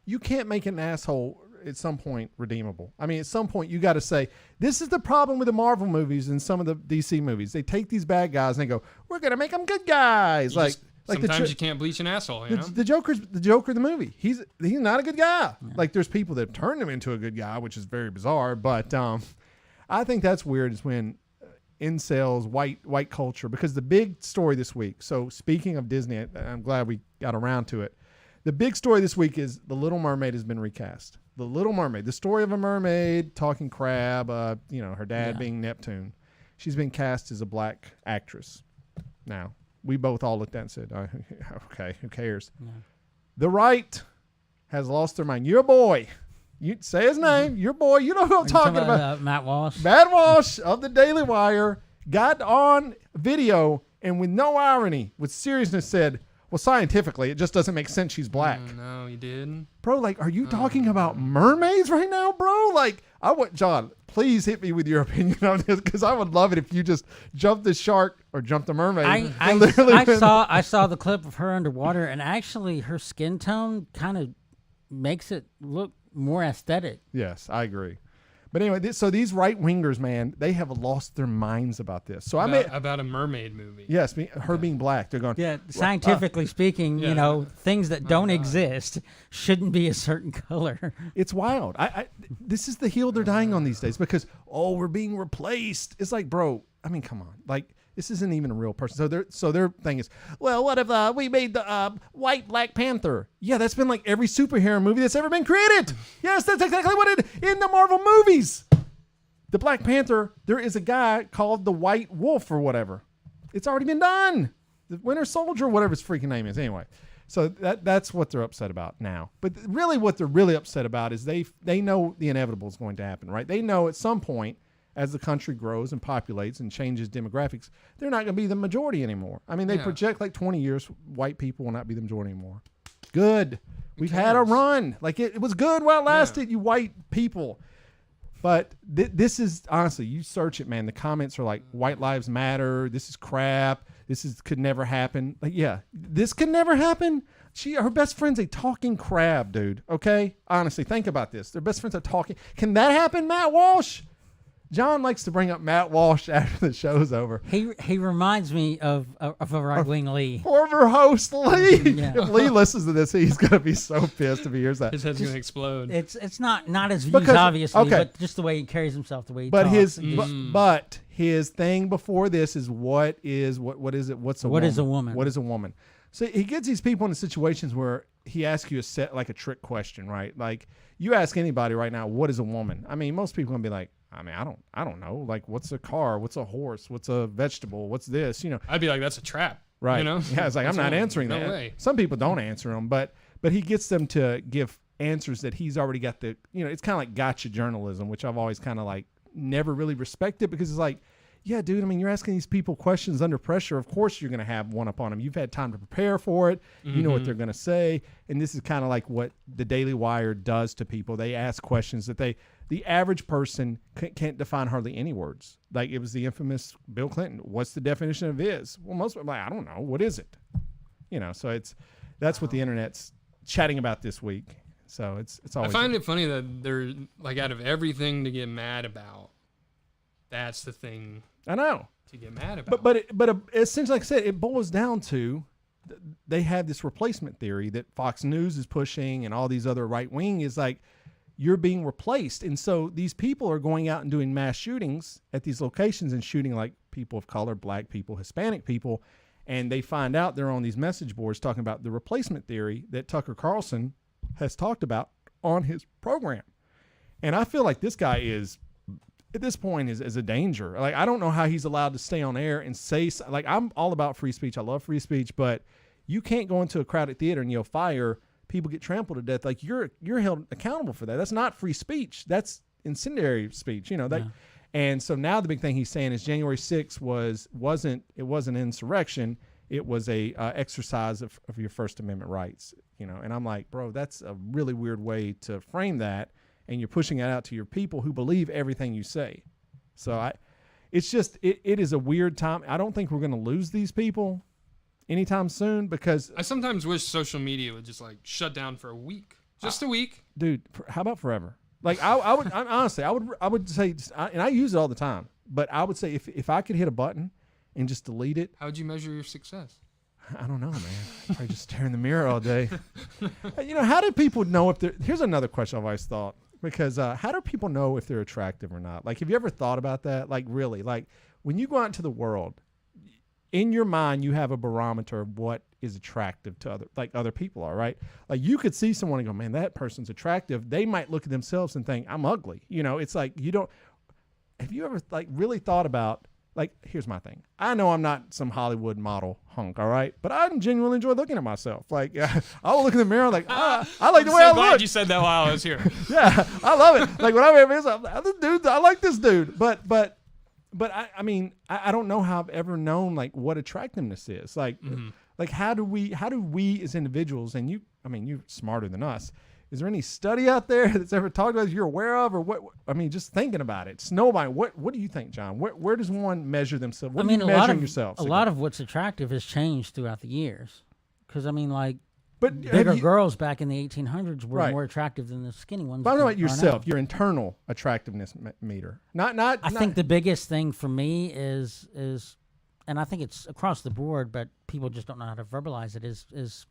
You can't make an asshole at some point redeemable. I mean, at some point you got to say, this is the problem with the Marvel movies and some of the DC movies. They take these bad guys and they go, we're gonna make them good guys. Sometimes you can't bleach an asshole. You know? The Joker the movie. He's not a good guy. Yeah. Like there's people that turn him into a good guy, which is very bizarre. But I think that's weird is when incels, white culture, because the big story this week. So speaking of Disney, I'm glad we got around to it. The big story this week is The Little Mermaid has been recast. The Little Mermaid, the story of a mermaid talking crab, her dad being Neptune. She's been cast as a black actress. Now, we both all looked at it and said, oh, okay, who cares? Yeah. The right has lost their mind. Your boy, you say his name, your boy, you know who I'm talking about. Matt Walsh. Matt Walsh of the Daily Wire got on video and with no irony, with seriousness said, well, scientifically, it just doesn't make sense she's black. No, you did. Bro, like, are you talking about mermaids right now, bro? Like, John, please hit me with your opinion on this because I would love it if you just jumped the shark or jumped the mermaid. I saw the clip of her underwater, and actually her skin tone kind of makes it look more aesthetic. Yes, I agree. But anyway, so these right-wingers, man, they have lost their minds about this. So about a mermaid movie. Yes, her being black. They're going. Yeah, scientifically speaking, things that don't exist shouldn't be a certain color. It's wild. This is the hill they're dying on these days because we're being replaced. It's like, bro, I mean, come on, like. This isn't even a real person. So their thing is, well, what if we made the white Black Panther? Yeah, that's been like every superhero movie that's ever been created. Yes, that's exactly what it in the Marvel movies. The Black Panther, there is a guy called the White Wolf or whatever. It's already been done. The Winter Soldier, whatever his freaking name is. Anyway, so that's what they're upset about now. But really what they're really upset about is they know the inevitable is going to happen, right? They know at some point, as the country grows and populates and changes demographics, they're not going to be the majority anymore. I mean, they project like 20 years, white people will not be the majority anymore. Good. We've had a run. Like it was good while it lasted, you white people. But this is, honestly, you search it, man. The comments are like, white lives matter. This is crap. Could never happen. Like, yeah, this could never happen. Her best friend's a talking crab, dude. Okay? Honestly, think about this. Their best friends are talking. Can that happen, Matt Walsh? John likes to bring up Matt Walsh after the show's over. He reminds me of a right-wing Lee. Former host Lee. Yeah. If Lee listens to this, he's going to be so pissed if he hears that. His head's going to explode. It's not his views, obviously, but just the way he carries himself, the way he talks. But his thing before this is what is it? What's a woman? What is a woman? What is a woman? So he gets these people into situations where he asks you a trick question, right? Like you ask anybody right now, what is a woman? I mean, most people are going to be like, I mean, I don't know. Like, what's a car? What's a horse? What's a vegetable? What's this? You know, I'd be like, that's a trap. Right. You know? Yeah, it's like, I'm not answering no that. Way. Some people don't answer them, but he gets them to give answers that he's already got it's kind of like gotcha journalism, which I've always kind of like never really respected because it's like, yeah, dude, I mean, you're asking these people questions under pressure. Of course you're going to have one up on them. You've had time to prepare for it. Mm-hmm. You know what they're going to say. And this is kind of like what the Daily Wire does to people. They ask questions that the average person can't define hardly any words. Like it was the infamous Bill Clinton. What's the definition of is? Well, most people are like, I don't know. What is it? You know, so that's what the internet's chatting about this week. So it's always. I find it funny that they're like out of everything to get mad about, that's the thing. I know. To get mad about. But essentially, like I said, it boils down to they have this replacement theory that Fox News is pushing and all these other right wing is like, you're being replaced. And so these people are going out and doing mass shootings at these locations and shooting like people of color, black people, Hispanic people. And they find out they're on these message boards talking about the replacement theory that Tucker Carlson has talked about on his program. And I feel like this guy is, at this point, is a danger. Like, I don't know how he's allowed to stay on air and say, like, I'm all about free speech. I love free speech, but you can't go into a crowded theater and yell fire. People get trampled to death. Like, you're held accountable for that. That's not free speech. That's incendiary speech. And so now the big thing he's saying is January 6th wasn't an insurrection. It was a exercise of your First Amendment rights. And I'm like, bro, that's a really weird way to frame that. And you're pushing it out to your people who believe everything you say. So it is a weird time. I don't think we're going to lose these people anytime soon because I sometimes wish social media would just like shut down for a week, just a week. Dude, how about forever? Like I would honestly, I would say, and I use it all the time, but I would say if I could hit a button and just delete it. How would you measure your success? I don't know, man. Probably just stare in the mirror all day. How do people know if they're, here's another question I've always thought, because how do people know if they're attractive or not? Like, have you ever thought about that? Like, really, like when you go out into the world, in your mind, you have a barometer of what is attractive to other people are, right? Like you could see someone and go, man, that person's attractive. They might look at themselves and think, I'm ugly. It's like, have you ever like really thought about, like, here's my thing. I know I'm not some Hollywood model hunk, all right? But I genuinely enjoy looking at myself. Like, I'll look in the mirror like, I like the way I glad look. You said that while I was here. Yeah, I love it. Like when I'm in this dude, I like this dude. But I mean, I don't know how I've ever known like what attractiveness is. Like, like how do we as individuals, and you're smarter than us. Is there any study out there that's ever talked about you're aware of, or what? I mean, just thinking about it. Snowball. What do you think, John? Where does one measure themselves? What are you measuring yourselves? A lot of what's attractive has changed throughout the years. Because but bigger girls back in the 1800s were Right. more attractive than the skinny ones. But I'm talking about are yourself, now. your internal attractiveness meter. I think the biggest thing for me is, and I think it's across the board, but people just don't know how to verbalize it. Is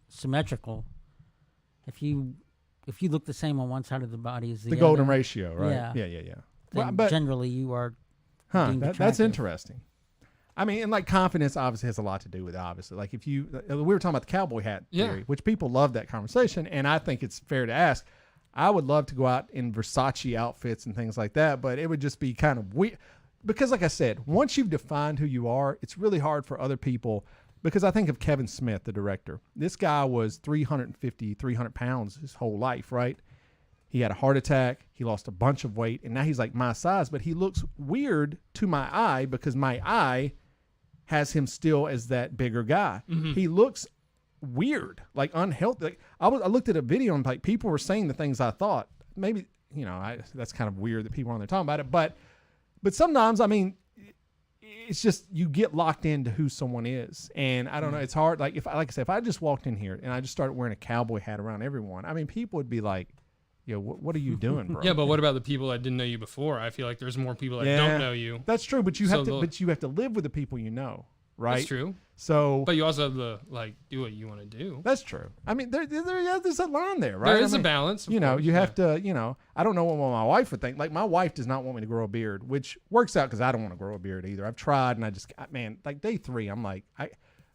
symmetrical. If you look the same on one side of the body as the other, golden ratio, right? Yeah. Yeah. Then generally you are. deemed That's attractive. interesting. I mean, and like confidence obviously has a lot to do with it, obviously. Like we were talking about the cowboy hat theory, which people love that conversation. And I think it's fair to ask, I would love to go out in Versace outfits and things like that, but it would just be kind of weird because like I said, once you've defined who you are, it's really hard for other people because I think of Kevin Smith, the director. This guy was 300 pounds his whole life, right? He had a heart attack. He lost a bunch of weight. And now he's like my size, but he looks weird to my eye because my eye has him still as that bigger guy. Mm-hmm. He looks weird, like unhealthy. Like, I looked at a video and like people were saying the things I thought. Maybe, that's kind of weird that people are on there talking about it. But sometimes, I mean, it's just you get locked into who someone is. And I don't know, it's hard. Like if I just walked in here and I just started wearing a cowboy hat around everyone, I mean, people would be like, what are you doing, bro? Yeah, but what about the people that didn't know you before? I feel like there's more people that don't know you. That's true, but you have to live with the people you know, right? That's true. So, but you also have to do what you want to do. That's true. I mean, there's a line there, right? There is a balance. You have to. I don't know what my wife would think. Like my wife does not want me to grow a beard, which works out because I don't want to grow a beard either. I've tried, and like day 3, I'm like,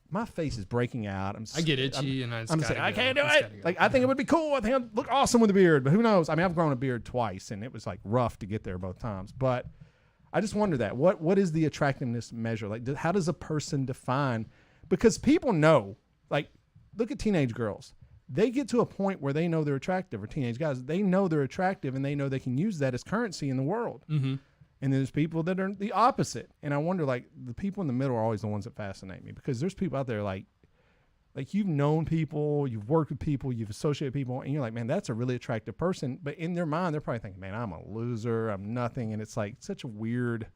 my face is breaking out. I get itchy, and I'm saying I can't do it. Like I think it would be cool. I think I'd look awesome with a beard, but who knows? I mean, I've grown a beard twice, and it was like rough to get there both times. But I just wonder that what is the attractiveness measure? Like, how does a person define? Because people know. Like, look at teenage girls. They get to a point where they know they're attractive, or teenage guys. They know they're attractive, and they know they can use that as currency in the world. Mm-hmm. And there's people that are the opposite. And I wonder, like, the people in the middle are always the ones that fascinate me because there's people out there like you've known people, you've worked with people, you've associated people, and you're like, man, that's a really attractive person. But in their mind, they're probably thinking, man, I'm a loser, I'm nothing. And it's like such a weird,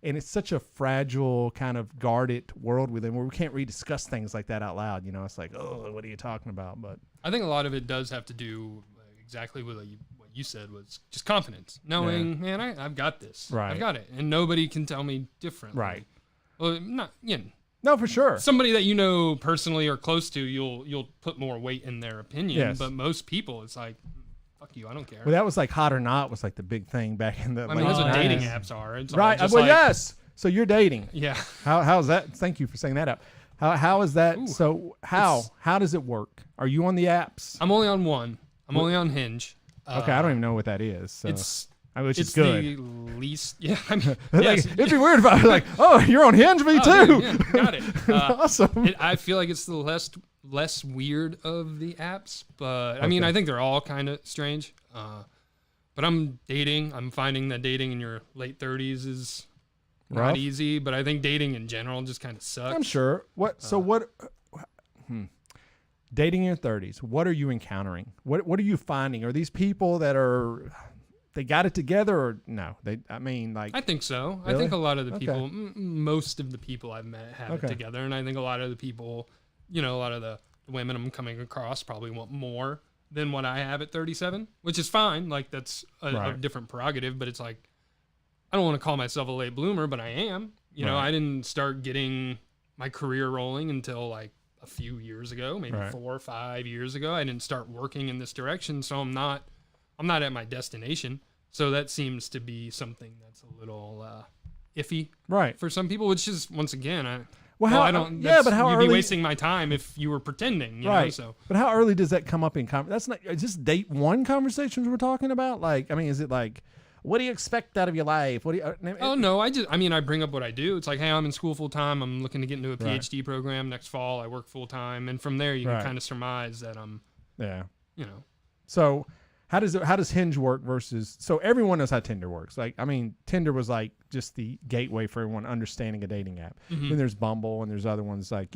and it's such a fragile kind of guarded world we live in where we can't really discuss things like that out loud. It's like, oh, what are you talking about? But I think a lot of it does have to do exactly with what you said was just confidence, knowing, man, I've got this, right? I've got it, and nobody can tell me differently, right? Well, not no, for sure. Somebody that you know personally or close to, you'll put more weight in their opinion. Yes. But most people, it's like, fuck you, I don't care. Well, that was like Hot or Not was like the big thing back in the. I mean, that's what dating apps are. It's right. just yes. So you're dating. Yeah. How's that? Thank you for saying that out. How is that? Ooh, So how does it work? Are you on the apps? I'm only on one. I'm only on Hinge. Okay, I don't even know what that is. So. Which It's is good. the least. Yeah, I mean, Like, yes. it'd be weird if I was like, oh, you're on Hinge, me Oh, too. dude, yeah, got it. Awesome. I feel like it's the less weird of the apps, but I mean, I think they're all kind of strange. But I'm dating. I'm finding that dating in your late 30s is not Rough? easy, but I think dating in general just kind of sucks. I'm sure. Dating in your 30s, what are you encountering? What are you finding? Are these people that they got it together or no? I think so. Really? I think a lot of the Okay. people, most of the people I've met have Okay. it together. And I think a lot of the people, a lot of the women I'm coming across probably want more than what I have at 37, which is fine. Like that's a Right. different prerogative, but it's like, I don't want to call myself a late bloomer, but I am. Right. I didn't start getting my career rolling until like a few years ago, maybe Right. 4 or 5 years ago. I didn't start working in this direction, so I'm not at my destination. So that seems to be something that's a little iffy Right. for some people, which is once again, I don't. Yeah, but how you'd early? be wasting my time if you were pretending, Right. So But how early does that come up in that's not just date one conversations we're talking about? Like, I mean, is it like, what do you expect out of your life? What do you? oh no, I bring up what I do. It's like, hey, I'm in school full time. I'm looking to get into a PhD program next fall. I work full time, and from there you can kind of surmise that I'm. Yeah. So how does Hinge work versus? So everyone knows how Tinder works. Like, I mean, Tinder was like just the gateway for everyone understanding a dating app. Then there's Bumble and there's other ones like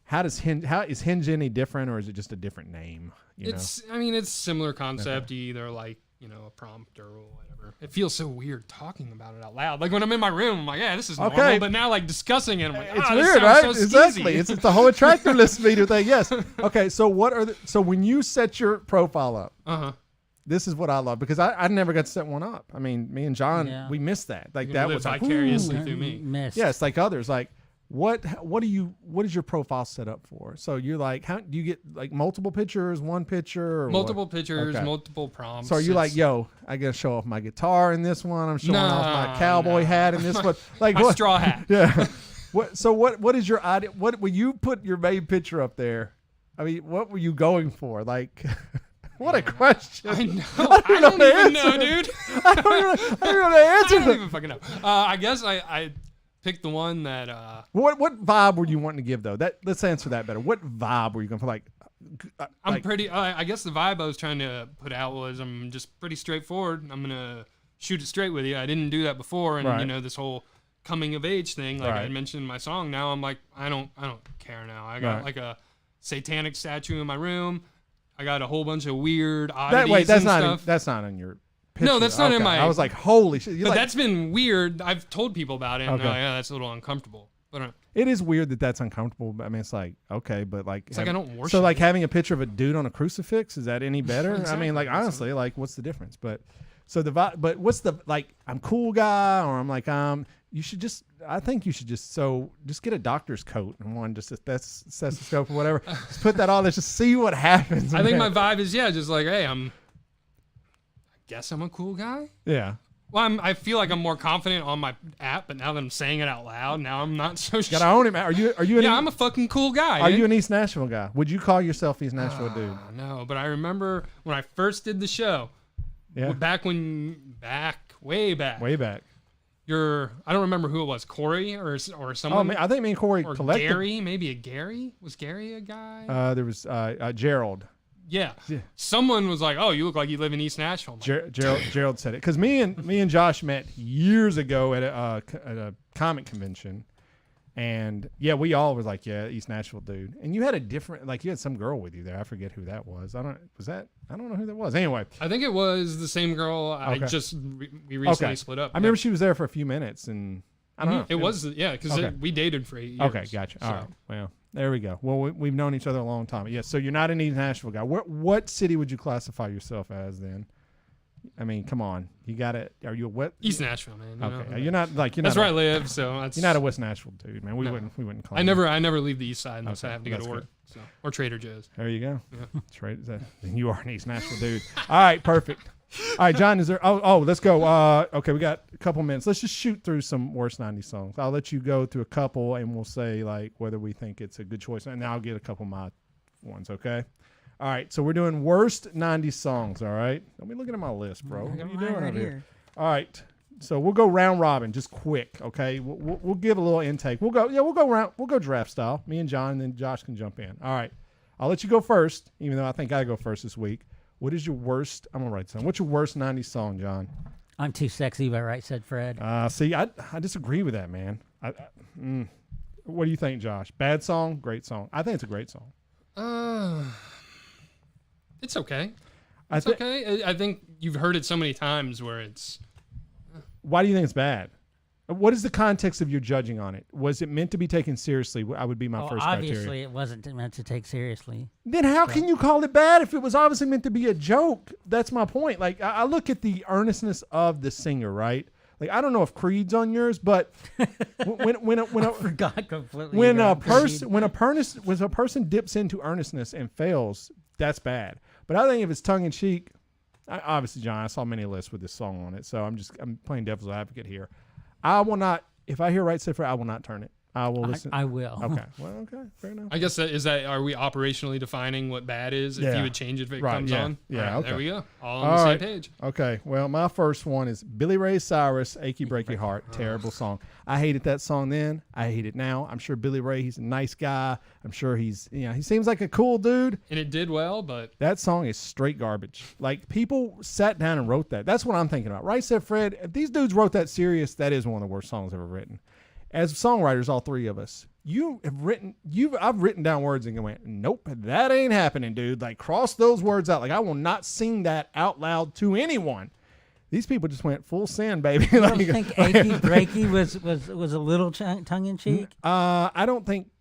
How is Hinge any different, or is it just a different name? It's similar concept. You either like a prompt or whatever. It feels so weird talking about it out loud. Like when I'm in my room, I'm like, yeah, this is normal. But now like discussing it, I'm like, it's this weird, sounds right? so Exactly. skeezy. It's the whole attractiveness meter thing. Yes. Okay. So when you set your profile up, this is what I love because I never got to set one up. I mean, me and John, we missed that. Like You that live was like, vicariously ooh. through me. Missed. Yes, like others. Like what is your profile set up for? So you're like, how do you get like multiple pictures, one picture, or Multiple what? pictures, Okay. multiple prompts. So are you like, yo, I gotta show off my guitar in this one. I'm showing off my cowboy hat in this one. Like my what? straw hat? Yeah. What is your idea? What when you put your main picture up there? I mean, what were you going for? Like, what a question. I know. I don't even know, dude. I don't even know the answer. I don't even fucking know. I guess I picked the one that. What vibe were you wanting to give though? Let's answer that better. What vibe were you going for? Like, I'm pretty. I guess the vibe I was trying to put out was I'm just pretty straightforward. I'm gonna shoot it straight with you. I didn't do that before, and Right. this whole coming of age thing, like I Right. mentioned in my song. Now I'm like, I don't care now. I got Right. like a satanic statue in my room. I got a whole bunch of weird oddities that's and not stuff. that's not in your picture. No, that's not in Okay. my- I was like, holy shit. You're But like, that's been weird. I've told people about it, and Okay. they're like, yeah, that's a little uncomfortable. But it is weird that that's uncomfortable. But I mean, it's like, okay, but like, it's like I don't worship. so like it. having a picture of a dude on a crucifix, is that any better? I Exactly. mean, like honestly, like what's the difference? But so the vibe, but what's the like? I'm cool guy, or I'm like you should just. I think you should just get a doctor's coat and one just that's stethoscope or whatever. Just put that on there, just see what happens. I think my man. vibe is just like, hey, I guess I'm a cool guy. Yeah. Well, I feel like I'm more confident on my app, but now that I'm saying it out loud, now I'm not so sure. Gotta own it, man. Are you? Yeah, I'm a fucking cool guy. Are dude. you an East Nashville guy? Would you call yourself East Nashville dude? No, but I remember when I first did the show. Yeah. Way back. Way back. I don't remember who it was, Corey or Oh, someone. man, I think me and Corey or collected. Gary, maybe a Gary. Was Gary a guy? There was Gerald. Yeah. Someone was like, "Oh, you look like you live in East Nashville." I'm like, Gerald said it because me and Josh met years ago at a comic convention, and yeah, we all was like, yeah, East Nashville dude. And you had a different, like, you had some girl with you there. I forget who that was. I don't know who that was. Anyway, I think it was the same girl. Okay. We recently split up. I remember she was there for a few minutes, and I don't know. It was because Okay. we dated for 8 years. Okay, gotcha. All right. Well, there we go. Well, we've known each other a long time. Yes. So you're not an East Nashville guy. What city would you classify yourself as then? I mean, come on. You got it. Are you a what? East Nashville, man. You Okay. know? You're not like you're That's not. where I live, so that's. You're not a West Nashville dude, man. We No. wouldn't claim. I never leave the East Side unless I have to go that's to work, or Trader Joe's. There you go. Yeah. Then you are an East Nashville dude. All right, perfect. All right, John, is there? Oh, let's go. Okay, we got a couple minutes. Let's just shoot through some worst 90s songs. I'll let you go through a couple, and we'll say like whether we think it's a good choice. And now I'll get a couple of my ones, okay? All right, so we're doing worst 90s songs, all right? Let me look at my list, bro. What are you doing over here? All right, so we'll go round robin, just quick, okay? We'll give a little intake. We'll go draft style. Me and John, and then Josh can jump in. All right, I'll let you go first, even though I think I go first this week. What is your worst? I'm gonna write this down. What's your worst 90s song, John? I'm Too Sexy by Right Said Fred. See, I disagree with that, man. What do you think, Josh? Bad song, great song. I think it's a great song. It's okay. It's okay. I think you've heard it so many times where it's. Why do you think it's bad? What is the context of your judging on it? Was it meant to be taken seriously? I would be my first criteria. Obviously, it wasn't meant to take seriously. Then how can you call it bad if it was obviously meant to be a joke? That's my point. Like I look at the earnestness of the singer, right? Like I don't know if Creed's on yours, but when I forgot completely. When a person dips into earnestness and fails, that's bad. But I think if it's tongue in cheek, obviously, John, I saw many lists with this song on it, so I'm playing devil's advocate here. I will not. If I hear Right Said Fred, I will not turn it. I will listen. I will. Okay. Well, okay. Fair enough. I guess are we operationally defining what bad is? If you would change it if it comes on? Yeah. Right, Okay. there we go. All on the same page. Okay. Well, my first one is Billy Ray Cyrus, "Achy Breaky Heart." Terrible song. I hated that song then. I hate it now. I'm sure Billy Ray, he's a nice guy. I'm sure he seems like a cool dude. And it did well, but that song is straight garbage. Like people sat down and wrote that. That's what I'm thinking about. Right Said Fred. If these dudes wrote that serious, that is one of the worst songs ever written. As songwriters, all three of us, I've written down words and went, nope, that ain't happening, dude. Like cross those words out. Like I will not sing that out loud to anyone. These people just went full sin, baby. You don't think "Achy Breaky" was a little tongue in cheek? I don't think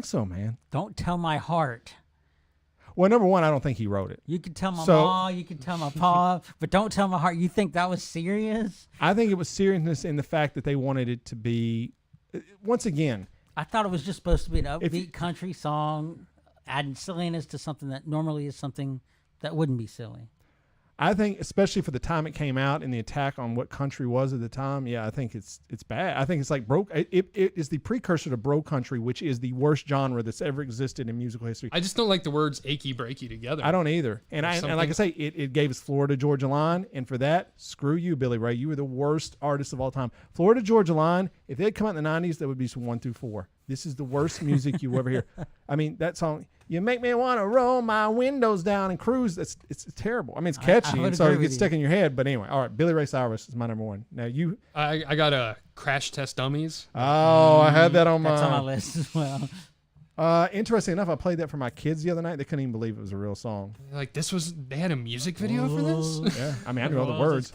so, man. Don't Tell My Heart. Well, number one, I don't think he wrote it. You can tell my ma, you can tell my pa, but don't tell my heart. You think that was serious? I think it was seriousness in the fact that they wanted it to be. Once again, I thought it was just supposed to be an upbeat country song, adding silliness to something that normally is something that wouldn't be silly. I think, especially for the time it came out and the attack on what country was at the time, I think it's bad. I think it's like broke. It is the precursor to bro country, which is the worst genre that's ever existed in musical history. I just don't like the words "achy breaky" together. I don't either. And like I say, it gave us Florida Georgia Line, and for that, screw you, Billy Ray. You were the worst artist of all time. Florida Georgia Line. If they had come out in the '90s, that would be 1 through 4. This is the worst music you ever hear. I mean, that song. You make me want to roll my windows down and cruise. It's terrible. I mean, it's catchy, and so it gets stuck in your head. But anyway, all right. Billy Ray Cyrus is my number one. Now you. I got a Crash Test Dummies. Oh, I had that on my. That's on my list as well. Interesting enough, I played that for my kids the other night. They couldn't even believe it was a real song. Like they had a music video for this? Yeah, I mean, I knew all the words.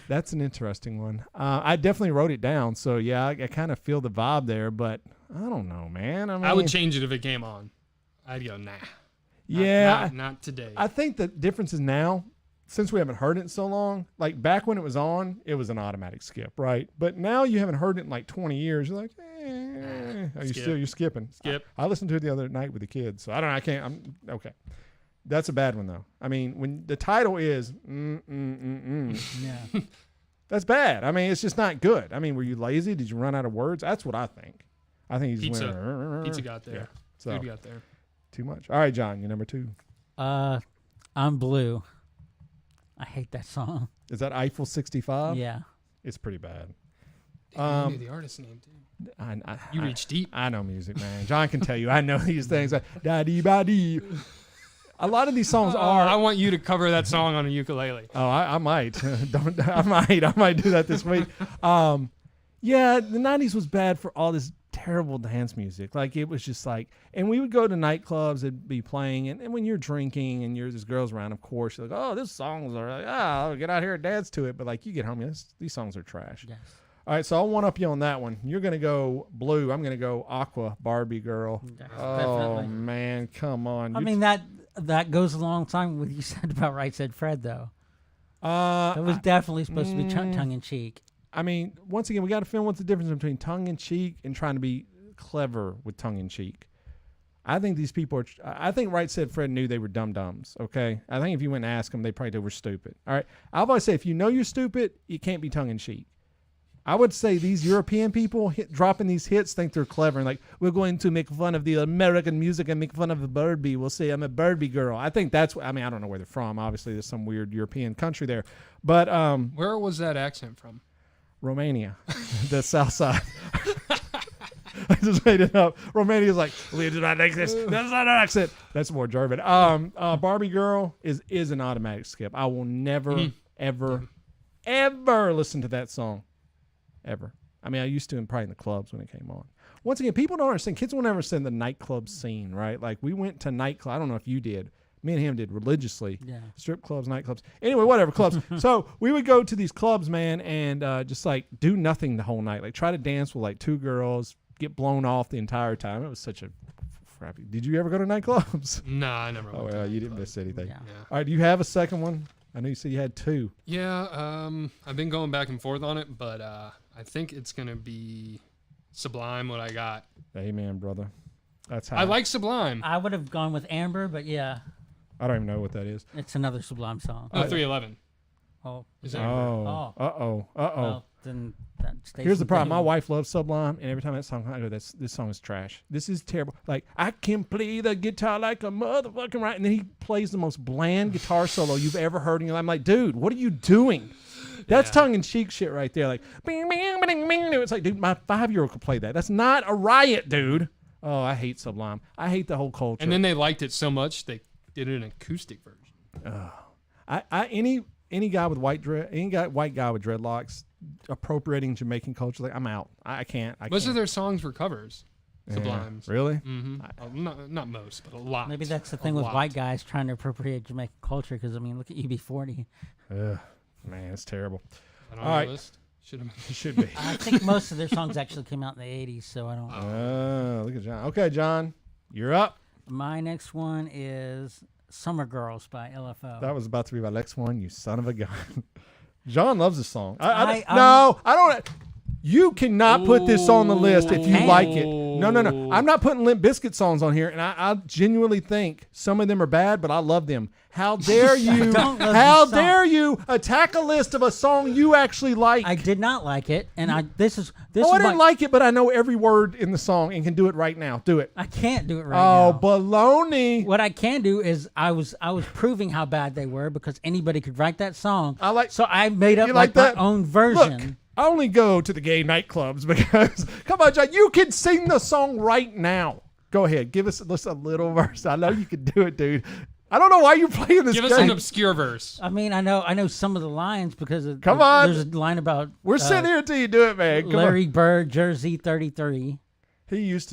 That's an interesting one. I definitely wrote it down, so yeah, I kind of feel the vibe there, but I don't know, man. I mean, I would change it if it came on. I'd go, nah. Not today. I think the difference is now, since we haven't heard it in so long, like back when it was on, it was an automatic skip, right? But now you haven't heard it in like 20 years. You're like, you're skipping. Skip. I listened to it the other night with the kids, so I don't know. I can't. Okay. That's a bad one though. I mean, when the title is yeah, that's bad. I mean, it's just not good. I mean, were you lazy? Did you run out of words? That's what I think. I think he just went. Pizza got there. Yeah. So Food got there. Too much. All right, John, you're number 2. I'm Blue. I hate that song. Is that Eiffel 65? Yeah. It's pretty bad. You knew the artist's name too. You reach deep. I know music, man. John can tell you. I know these things. Da-dee-ba-dee. A lot of these songs are. I want you to cover that song on a ukulele. Oh, I might. I might do that this week. Yeah, the 90s was bad for all this terrible dance music. Like it was just like, and we would go to nightclubs and be playing, and when you're drinking and there's girls around, of course, you're like, oh, these songs are like, I'll get out here and dance to it. But like you get home, these songs are trash. Yes. All right, so I'll one up you on that one. You're gonna go Blue. I'm gonna go Aqua, Barbie Girl. Definitely. Man, come on. I mean that goes alongside with what you said about Right Said Fred though. That was definitely supposed to be tongue in cheek. I mean, once again, we got to film what's the difference between tongue in cheek and trying to be clever with tongue in cheek. I think these people are. I think Right Said Fred knew they were dum-dums, okay? I think if you went and asked them, they probably were stupid. All right? I've always say, if you know you're stupid, you can't be tongue-in-cheek. I would say these European people dropping these hits think they're clever and like, we're going to make fun of the American music and make fun of the Birdie. We'll say I'm a Birdie girl. I think that's what, I mean, I don't know where they're from. Obviously, there's some weird European country there. But where was that accent from? Romania, the south side. I just made it up. Romania's like, we do not like this. That's not an accent. That's more German. Barbie Girl is an automatic skip. I will never, ever listen to that song. Ever. I mean, I used to probably in the clubs when it came on. Once again, people don't understand. Kids will never understand the nightclub scene, right? Like, we went to nightclub. I don't know if you did. Me and him did religiously. Yeah. Strip clubs, nightclubs. Anyway, whatever, clubs. So we would go to these clubs, man, and just like do nothing the whole night. Like try to dance with like 2 girls, get blown off the entire time. It was such a crappy. Did you ever go to nightclubs? No, I never. Oh, well, you didn't miss anything. Yeah. All right, do you have a second one? I know you said you had 2. Yeah, I've been going back and forth on it, but I think it's gonna be Sublime. What I got. Amen, brother. That's how I like Sublime. I would have gone with Amber, but yeah, I don't even know what that is. it's another Sublime song. Oh, 311. Oh, Is that Oh. Uh-oh. well, then that stays Here's the with problem. My you. wife loves Sublime, and every time that song, I go, this song is trash. This is terrible. Like, I can play the guitar like a motherfucking right. And then he plays the most bland guitar solo you've ever heard in your life. I'm like, dude, what are you doing? That's tongue-in-cheek shit right there. Like, bing, bing, bing, bing. It's like, dude, my 5-year-old could play that. That's not a riot, dude. Oh, I hate Sublime. I hate the whole culture. And then they liked it so much they did an acoustic version. Any guy with white guy with dreadlocks appropriating Jamaican culture, like I'm out. I can't. Most of their songs were covers. Sublimes. Really? Mm-hmm. Not most, but a lot. Maybe that's the thing with white guys trying to appropriate Jamaican culture. Because I mean, look at UB40. Man, it's terrible. All right. List. It should be. I think most of their songs actually came out in the 80s, so I don't. Oh, look at John. Okay, John, you're up. My next one is Summer Girls by LFO. That was about to be my next one, you son of a gun. John loves this song. I don't. You cannot put this on the list if you like it. No. I'm not putting Limp Bizkit songs on here, and I genuinely think some of them are bad, but I love them. How dare you? How dare you attack a list of a song you actually like? I did not like it, and I didn't like it, but I know every word in the song and can do it right now. Do it. I can't do it right now. Oh, baloney! What I can do is I was proving how bad they were because anybody could write that song. So I made up like my own version. Look, I only go to the gay nightclubs because, come on, John, you can sing the song right now. Go ahead, give us a little verse. I know you can do it, dude. I don't know why you're playing this. Give us an obscure verse. I mean, I know some of the lines because come on. There's a line about we're sitting here until you do it, man. Come Larry on. Bird, Jersey 33. He used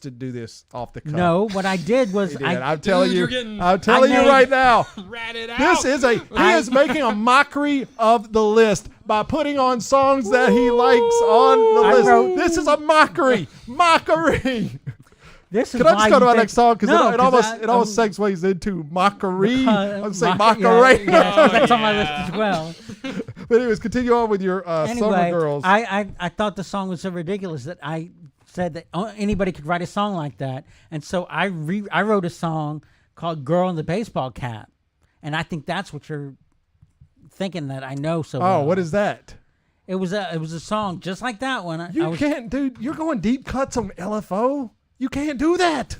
to do this off the cuff. No, what I did was I'm telling you right now. Ratted out. This is he is making a mockery of the list by putting on songs that he likes on the list. This is a mockery. This is Can I just go to my next song? Because it almost segues into mockery. I would say mockery. Yeah, that's on my list as well. But anyways, continue on with your Summer Girls. I thought the song was so ridiculous that I said that anybody could write a song like that. And so I wrote a song called Girl in the Baseball Cap. And I think that's what you're thinking that I know so well. Oh, what is that? It was a song just like that one. You can't, dude. You're going deep cuts on LFO. You can't do that.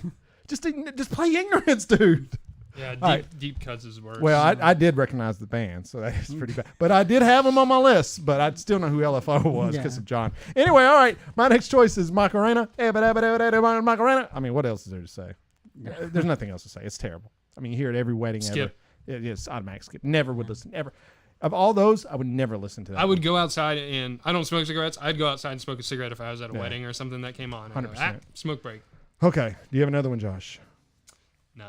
Just play Ignorance, dude. Yeah, deep cuts is worse. Well, I did recognize the band, so that's pretty bad. But I did have them on my list, but I still know who LFO was because of John. Anyway, all right. My next choice is Macarena. Macarena. I mean, what else is there to say? There's nothing else to say. It's terrible. I mean, you hear it every wedding ever. It's automatic skip. Never would listen. Ever. Of all those, I would never listen to that. I would go outside and I don't smoke cigarettes. I'd go outside and smoke a cigarette if I was at a wedding or something that came on. 100%. Smoke break. Okay. Do you have another one, Josh? No.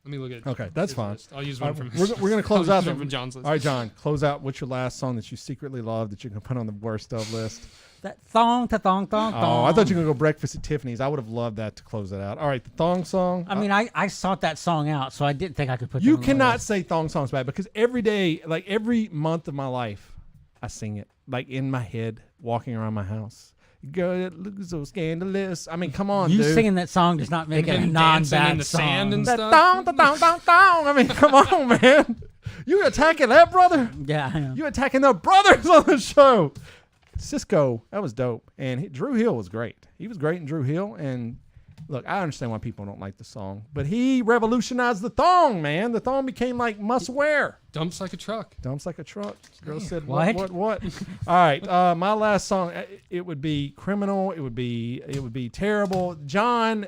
Let me look at. Okay, that's fine. List. I'll use one from. We're gonna close out from John's list. All right, John. Close out. What's your last song that you secretly love that you can put on the worst of list? That thong. Oh, I thought you were gonna go Breakfast at Tiffany's. I would have loved that to close it out. All right, the thong song. I mean, I sought that song out, so I didn't think I could put. You cannot say thong songs bad because every day, like every month of my life, I sing it like in my head, walking around my house. Girl, it looks so scandalous. I mean, come on, You dude. singing that song does not make it a And dancing in non-bad the song. sand and That stuff. dong, da, dong, dong, dong. I mean, come on, man. You attacking that brother? Yeah, I know. You attacking the brothers on the show. Cisco, that was dope. And Drew Hill was great. He was great in Drew Hill. And look, I understand why people don't like the song, but he revolutionized the thong, man. The thong became like must wear. Dumps like a truck. Dumps like a truck. Girl said, What? what? All right. My last song, it would be Criminal. It would be Terrible. John,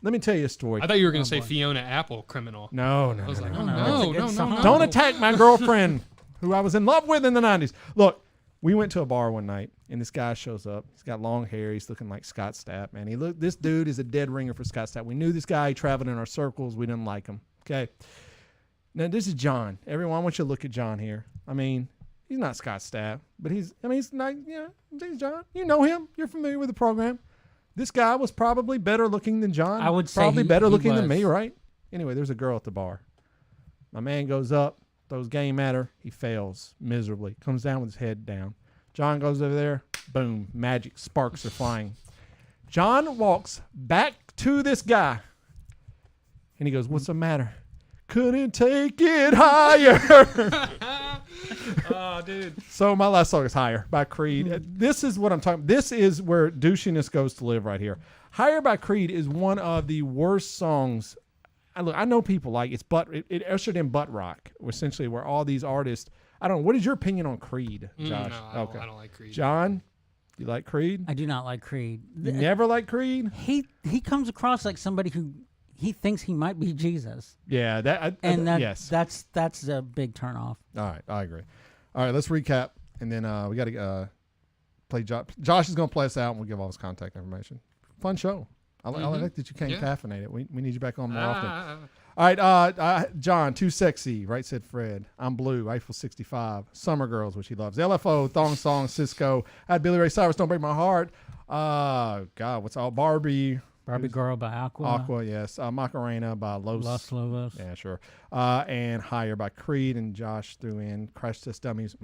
let me tell you a story. I thought you were going to say Fiona Apple, Criminal. No. I was like, no. oh, That's a no, good no, song. no. Don't attack my girlfriend who I was in love with in the 90s. Look, we went to a bar one night and this guy shows up. He's got long hair. He's looking like Scott Stapp, man. This dude is a dead ringer for Scott Stapp. We knew this guy. He traveled in our circles. We didn't like him. Okay. Now this is John. Everyone, I want you to look at John here. I mean, he's not Scott Stapp, but he's not, he's John. You know him. You're familiar with the program. This guy was probably better looking than John. I would say probably better he looking than was. me, right? Anyway, there's a girl at the bar. My man goes up, throws game at her. He fails miserably. Comes down with his head down. John goes over there. Boom. Magic. Sparks are flying. John walks back to this guy. And he goes, what's the matter? Couldn't take it higher. Oh, dude. So my last song is Higher by Creed. This is what I'm talking. This is where douchiness goes to live right here. Higher by Creed is one of the worst songs. I know people like it ushered in butt rock, essentially, where all these artists. I don't know. What is your opinion on Creed, Josh? No, I don't like Creed. John, you like Creed? I do not like Creed. You never like Creed? He comes across like somebody who he thinks he might be Jesus, Yeah, yes. that's a big turnoff. All right, I agree. All right, let's recap, and then we got to play. Josh is going to play us out, and we'll give all his contact information. Fun show. I like that you can't caffeinate it. We need you back on more often. All right, John, Too Sexy, right said Fred. I'm Blue, Eiffel 65, Summer Girls, which he loves. LFO, Thong Song, Cisco. I had Billy Ray Cyrus, Don't Break My Heart. God, what's all Barbie Girl by Aqua. Yes. Macarena by Los Lobos. Yeah, sure. And Higher by Creed, and Josh threw in Crash Test Dummies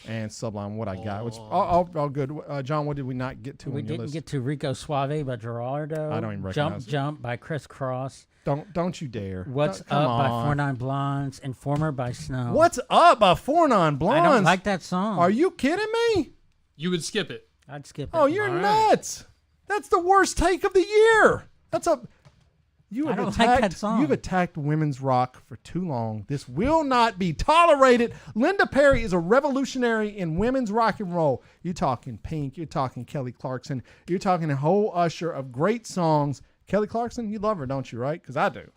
and Sublime. What I got? Which all good. John, what did we not get to? We on your didn't list? get to Rico Suave by Gerardo. I don't even recognize it. Jump by Chris Cross. Don't you dare. What's Come Up by on. 49 Blondes. Informer by Snow. What's Up by 49 Blondes? I don't like that song. Are you kidding me? You would skip it. I'd skip it. Oh, you're All right. nuts. That's the worst take of the year. You I have don't attacked, like that song. You've attacked women's rock for too long. This will not be tolerated. Linda Perry is a revolutionary in women's rock and roll. You're talking Pink. You're talking Kelly Clarkson. You're talking a whole usher of great songs. Kelly Clarkson, you love her, don't you, right? Because I do.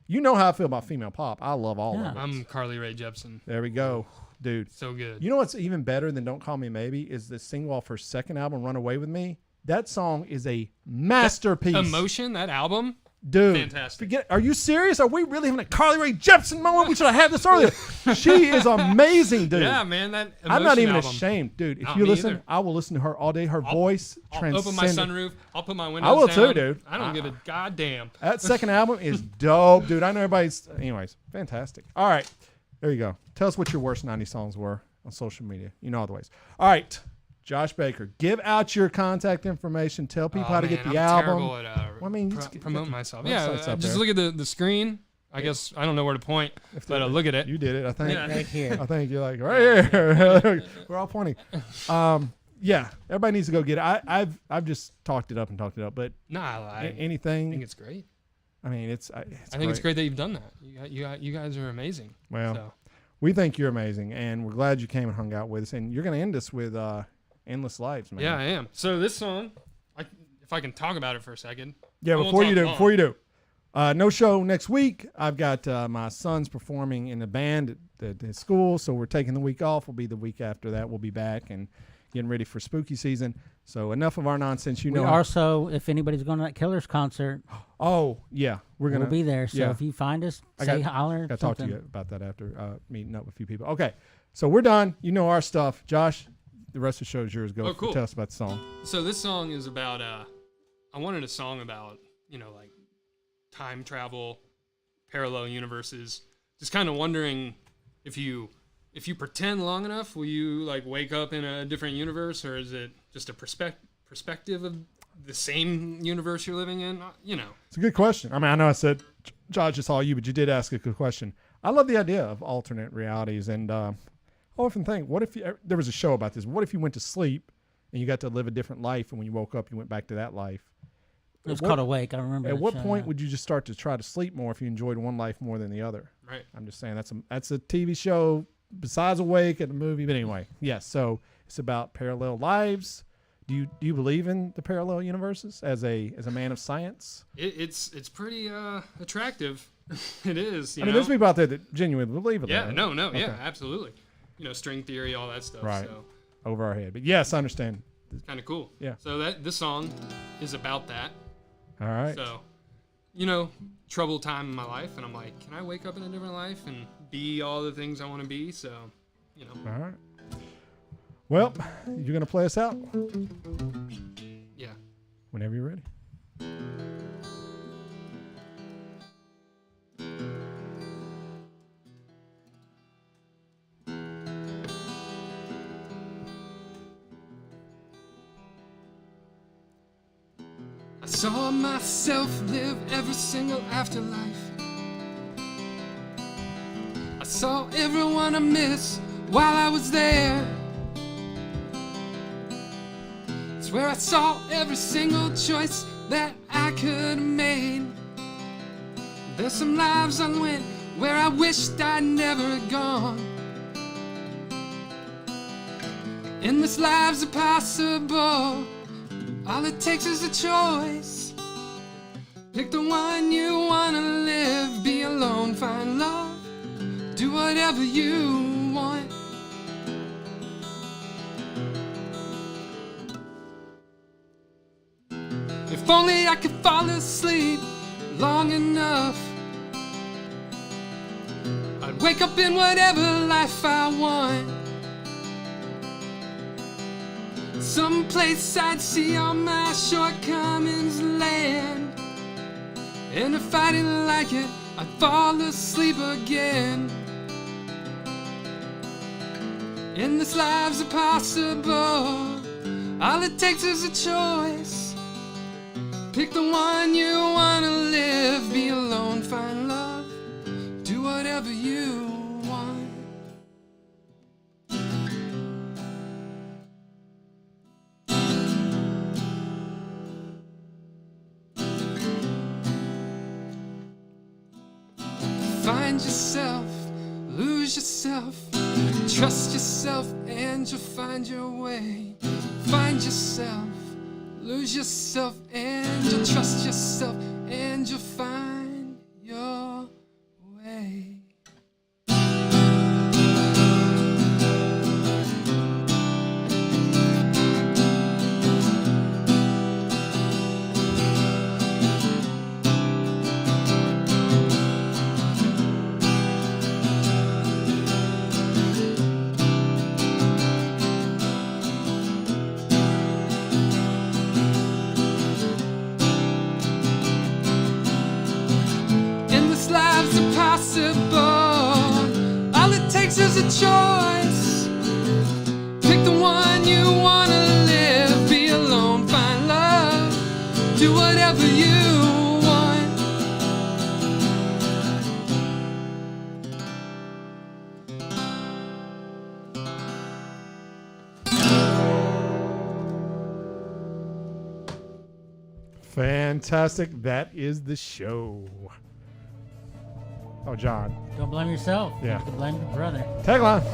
You know how I feel about female pop. I love all of it. I'm Carly Rae Jepsen. There we go. Dude. So good. You know what's even better than Don't Call Me Maybe is the single off her second album, Run Away With Me. That song is a masterpiece. Emotion, that album, Dude, fantastic. Are you serious? Are we really having a Carly Rae Jepsen moment? We should have had this earlier. She is amazing, dude. Yeah, man, that Emotion I'm not even album. ashamed, dude. If Not you me listen, either. I will listen to her all day. Her voice I'll transcended. open my sunroof. I'll put my windows I will down. too, dude. I don't give a goddamn. That second album is dope, dude. I know everybody's. Anyways, fantastic. All right, there you go. Tell us what your worst 90s songs were on social media. You know all the ways. All right, Josh Baker, give out your contact information. Tell people how to get the I'm album. terrible at, Well, I mean, promoting myself. website's Yeah, up just there. look at the screen. I guess I don't know where to point, but look at it. You did it, I think. Yeah. Right here. I think you're like right here. We're all pointing. Yeah, everybody needs to go get it. I've just talked it up, but Nah, I anything. think it's great. I mean, it's I think it's great that you've done that. You guys are amazing. Well, So. we think you're amazing, and we're glad you came and hung out with us. And you're going to end us with "Endless Lives," man. Yeah, I am. So this song, if I can talk about it for a second. Yeah, I won't before you talk do, long. no show next week. I've got my son's performing in a band at school, so we're taking the week off. We'll be the week after that. We'll be back and getting ready for spooky season. So enough of our nonsense. You We know. also, if anybody's going to that Killers concert, Oh yeah, we'll we'll be there. So yeah. if you find us, I say got- holler. I'll talk to something. you about that after meeting up with a few people. Okay, so we're done. You know our stuff, Josh. The rest of the show is yours. Go Oh, cool. tell us about the song. So this song is about I wanted a song about, like time travel, parallel universes. Just kind of wondering if if you pretend long enough, will you like wake up in a different universe, or is it just a perspective of the same universe you're living in? You know, it's a good question. I mean, I know I said Josh, it's all you, but you did ask a good question. I love the idea of alternate realities, and I often think, what if there was a show about this? What if you went to sleep and you got to live a different life, and when you woke up, you went back to that life? It was called Awake. I remember. At what point would you just start to try to sleep more if you enjoyed one life more than the other? Right. I'm just saying that's a TV show besides Awake and a movie. But anyway, yes. So it's about parallel lives. Do you believe in the parallel universes as a man of science? It's pretty attractive. It is. I mean, there's people out there that genuinely believe in that. Yeah. Right? No. Okay. Yeah. Absolutely. You know, string theory, all that stuff. Right. So. Over our head. But yes, I understand. Kind of cool. Yeah. So this song is about that. All right. So, you know, troubled time in my life, and I'm like, can I wake up in a different life and be all the things I want to be? So, you know. All right. Well, you're gonna play us out. Yeah. Whenever you're ready. I saw myself live every single afterlife. I saw everyone I miss while I was there. It's where I saw every single choice that I could have made. There's some lives I went where I wished I'd never gone. And this life's impossible. All it takes is a choice. Pick the one you wanna live. Be alone, find love. Do whatever you want. If only I could fall asleep long enough, I'd wake up in whatever life I want. Someplace I'd see all my shortcomings land. And if I didn't like it, I'd fall asleep again. And this life's impossible. All it takes is a choice. Pick the one you wanna live. Be alone, find love. Do whatever you want. Find yourself, lose yourself, trust yourself, and you'll find your way. Find yourself, lose yourself, and you'll trust yourself, and you'll find your way. All it takes is a choice. Pick the one you wanna live. Be alone, find love. Do whatever you want. Fantastic. That is the show. Oh, John. Don't blame yourself. Yeah. You have to blame your brother. Tagline.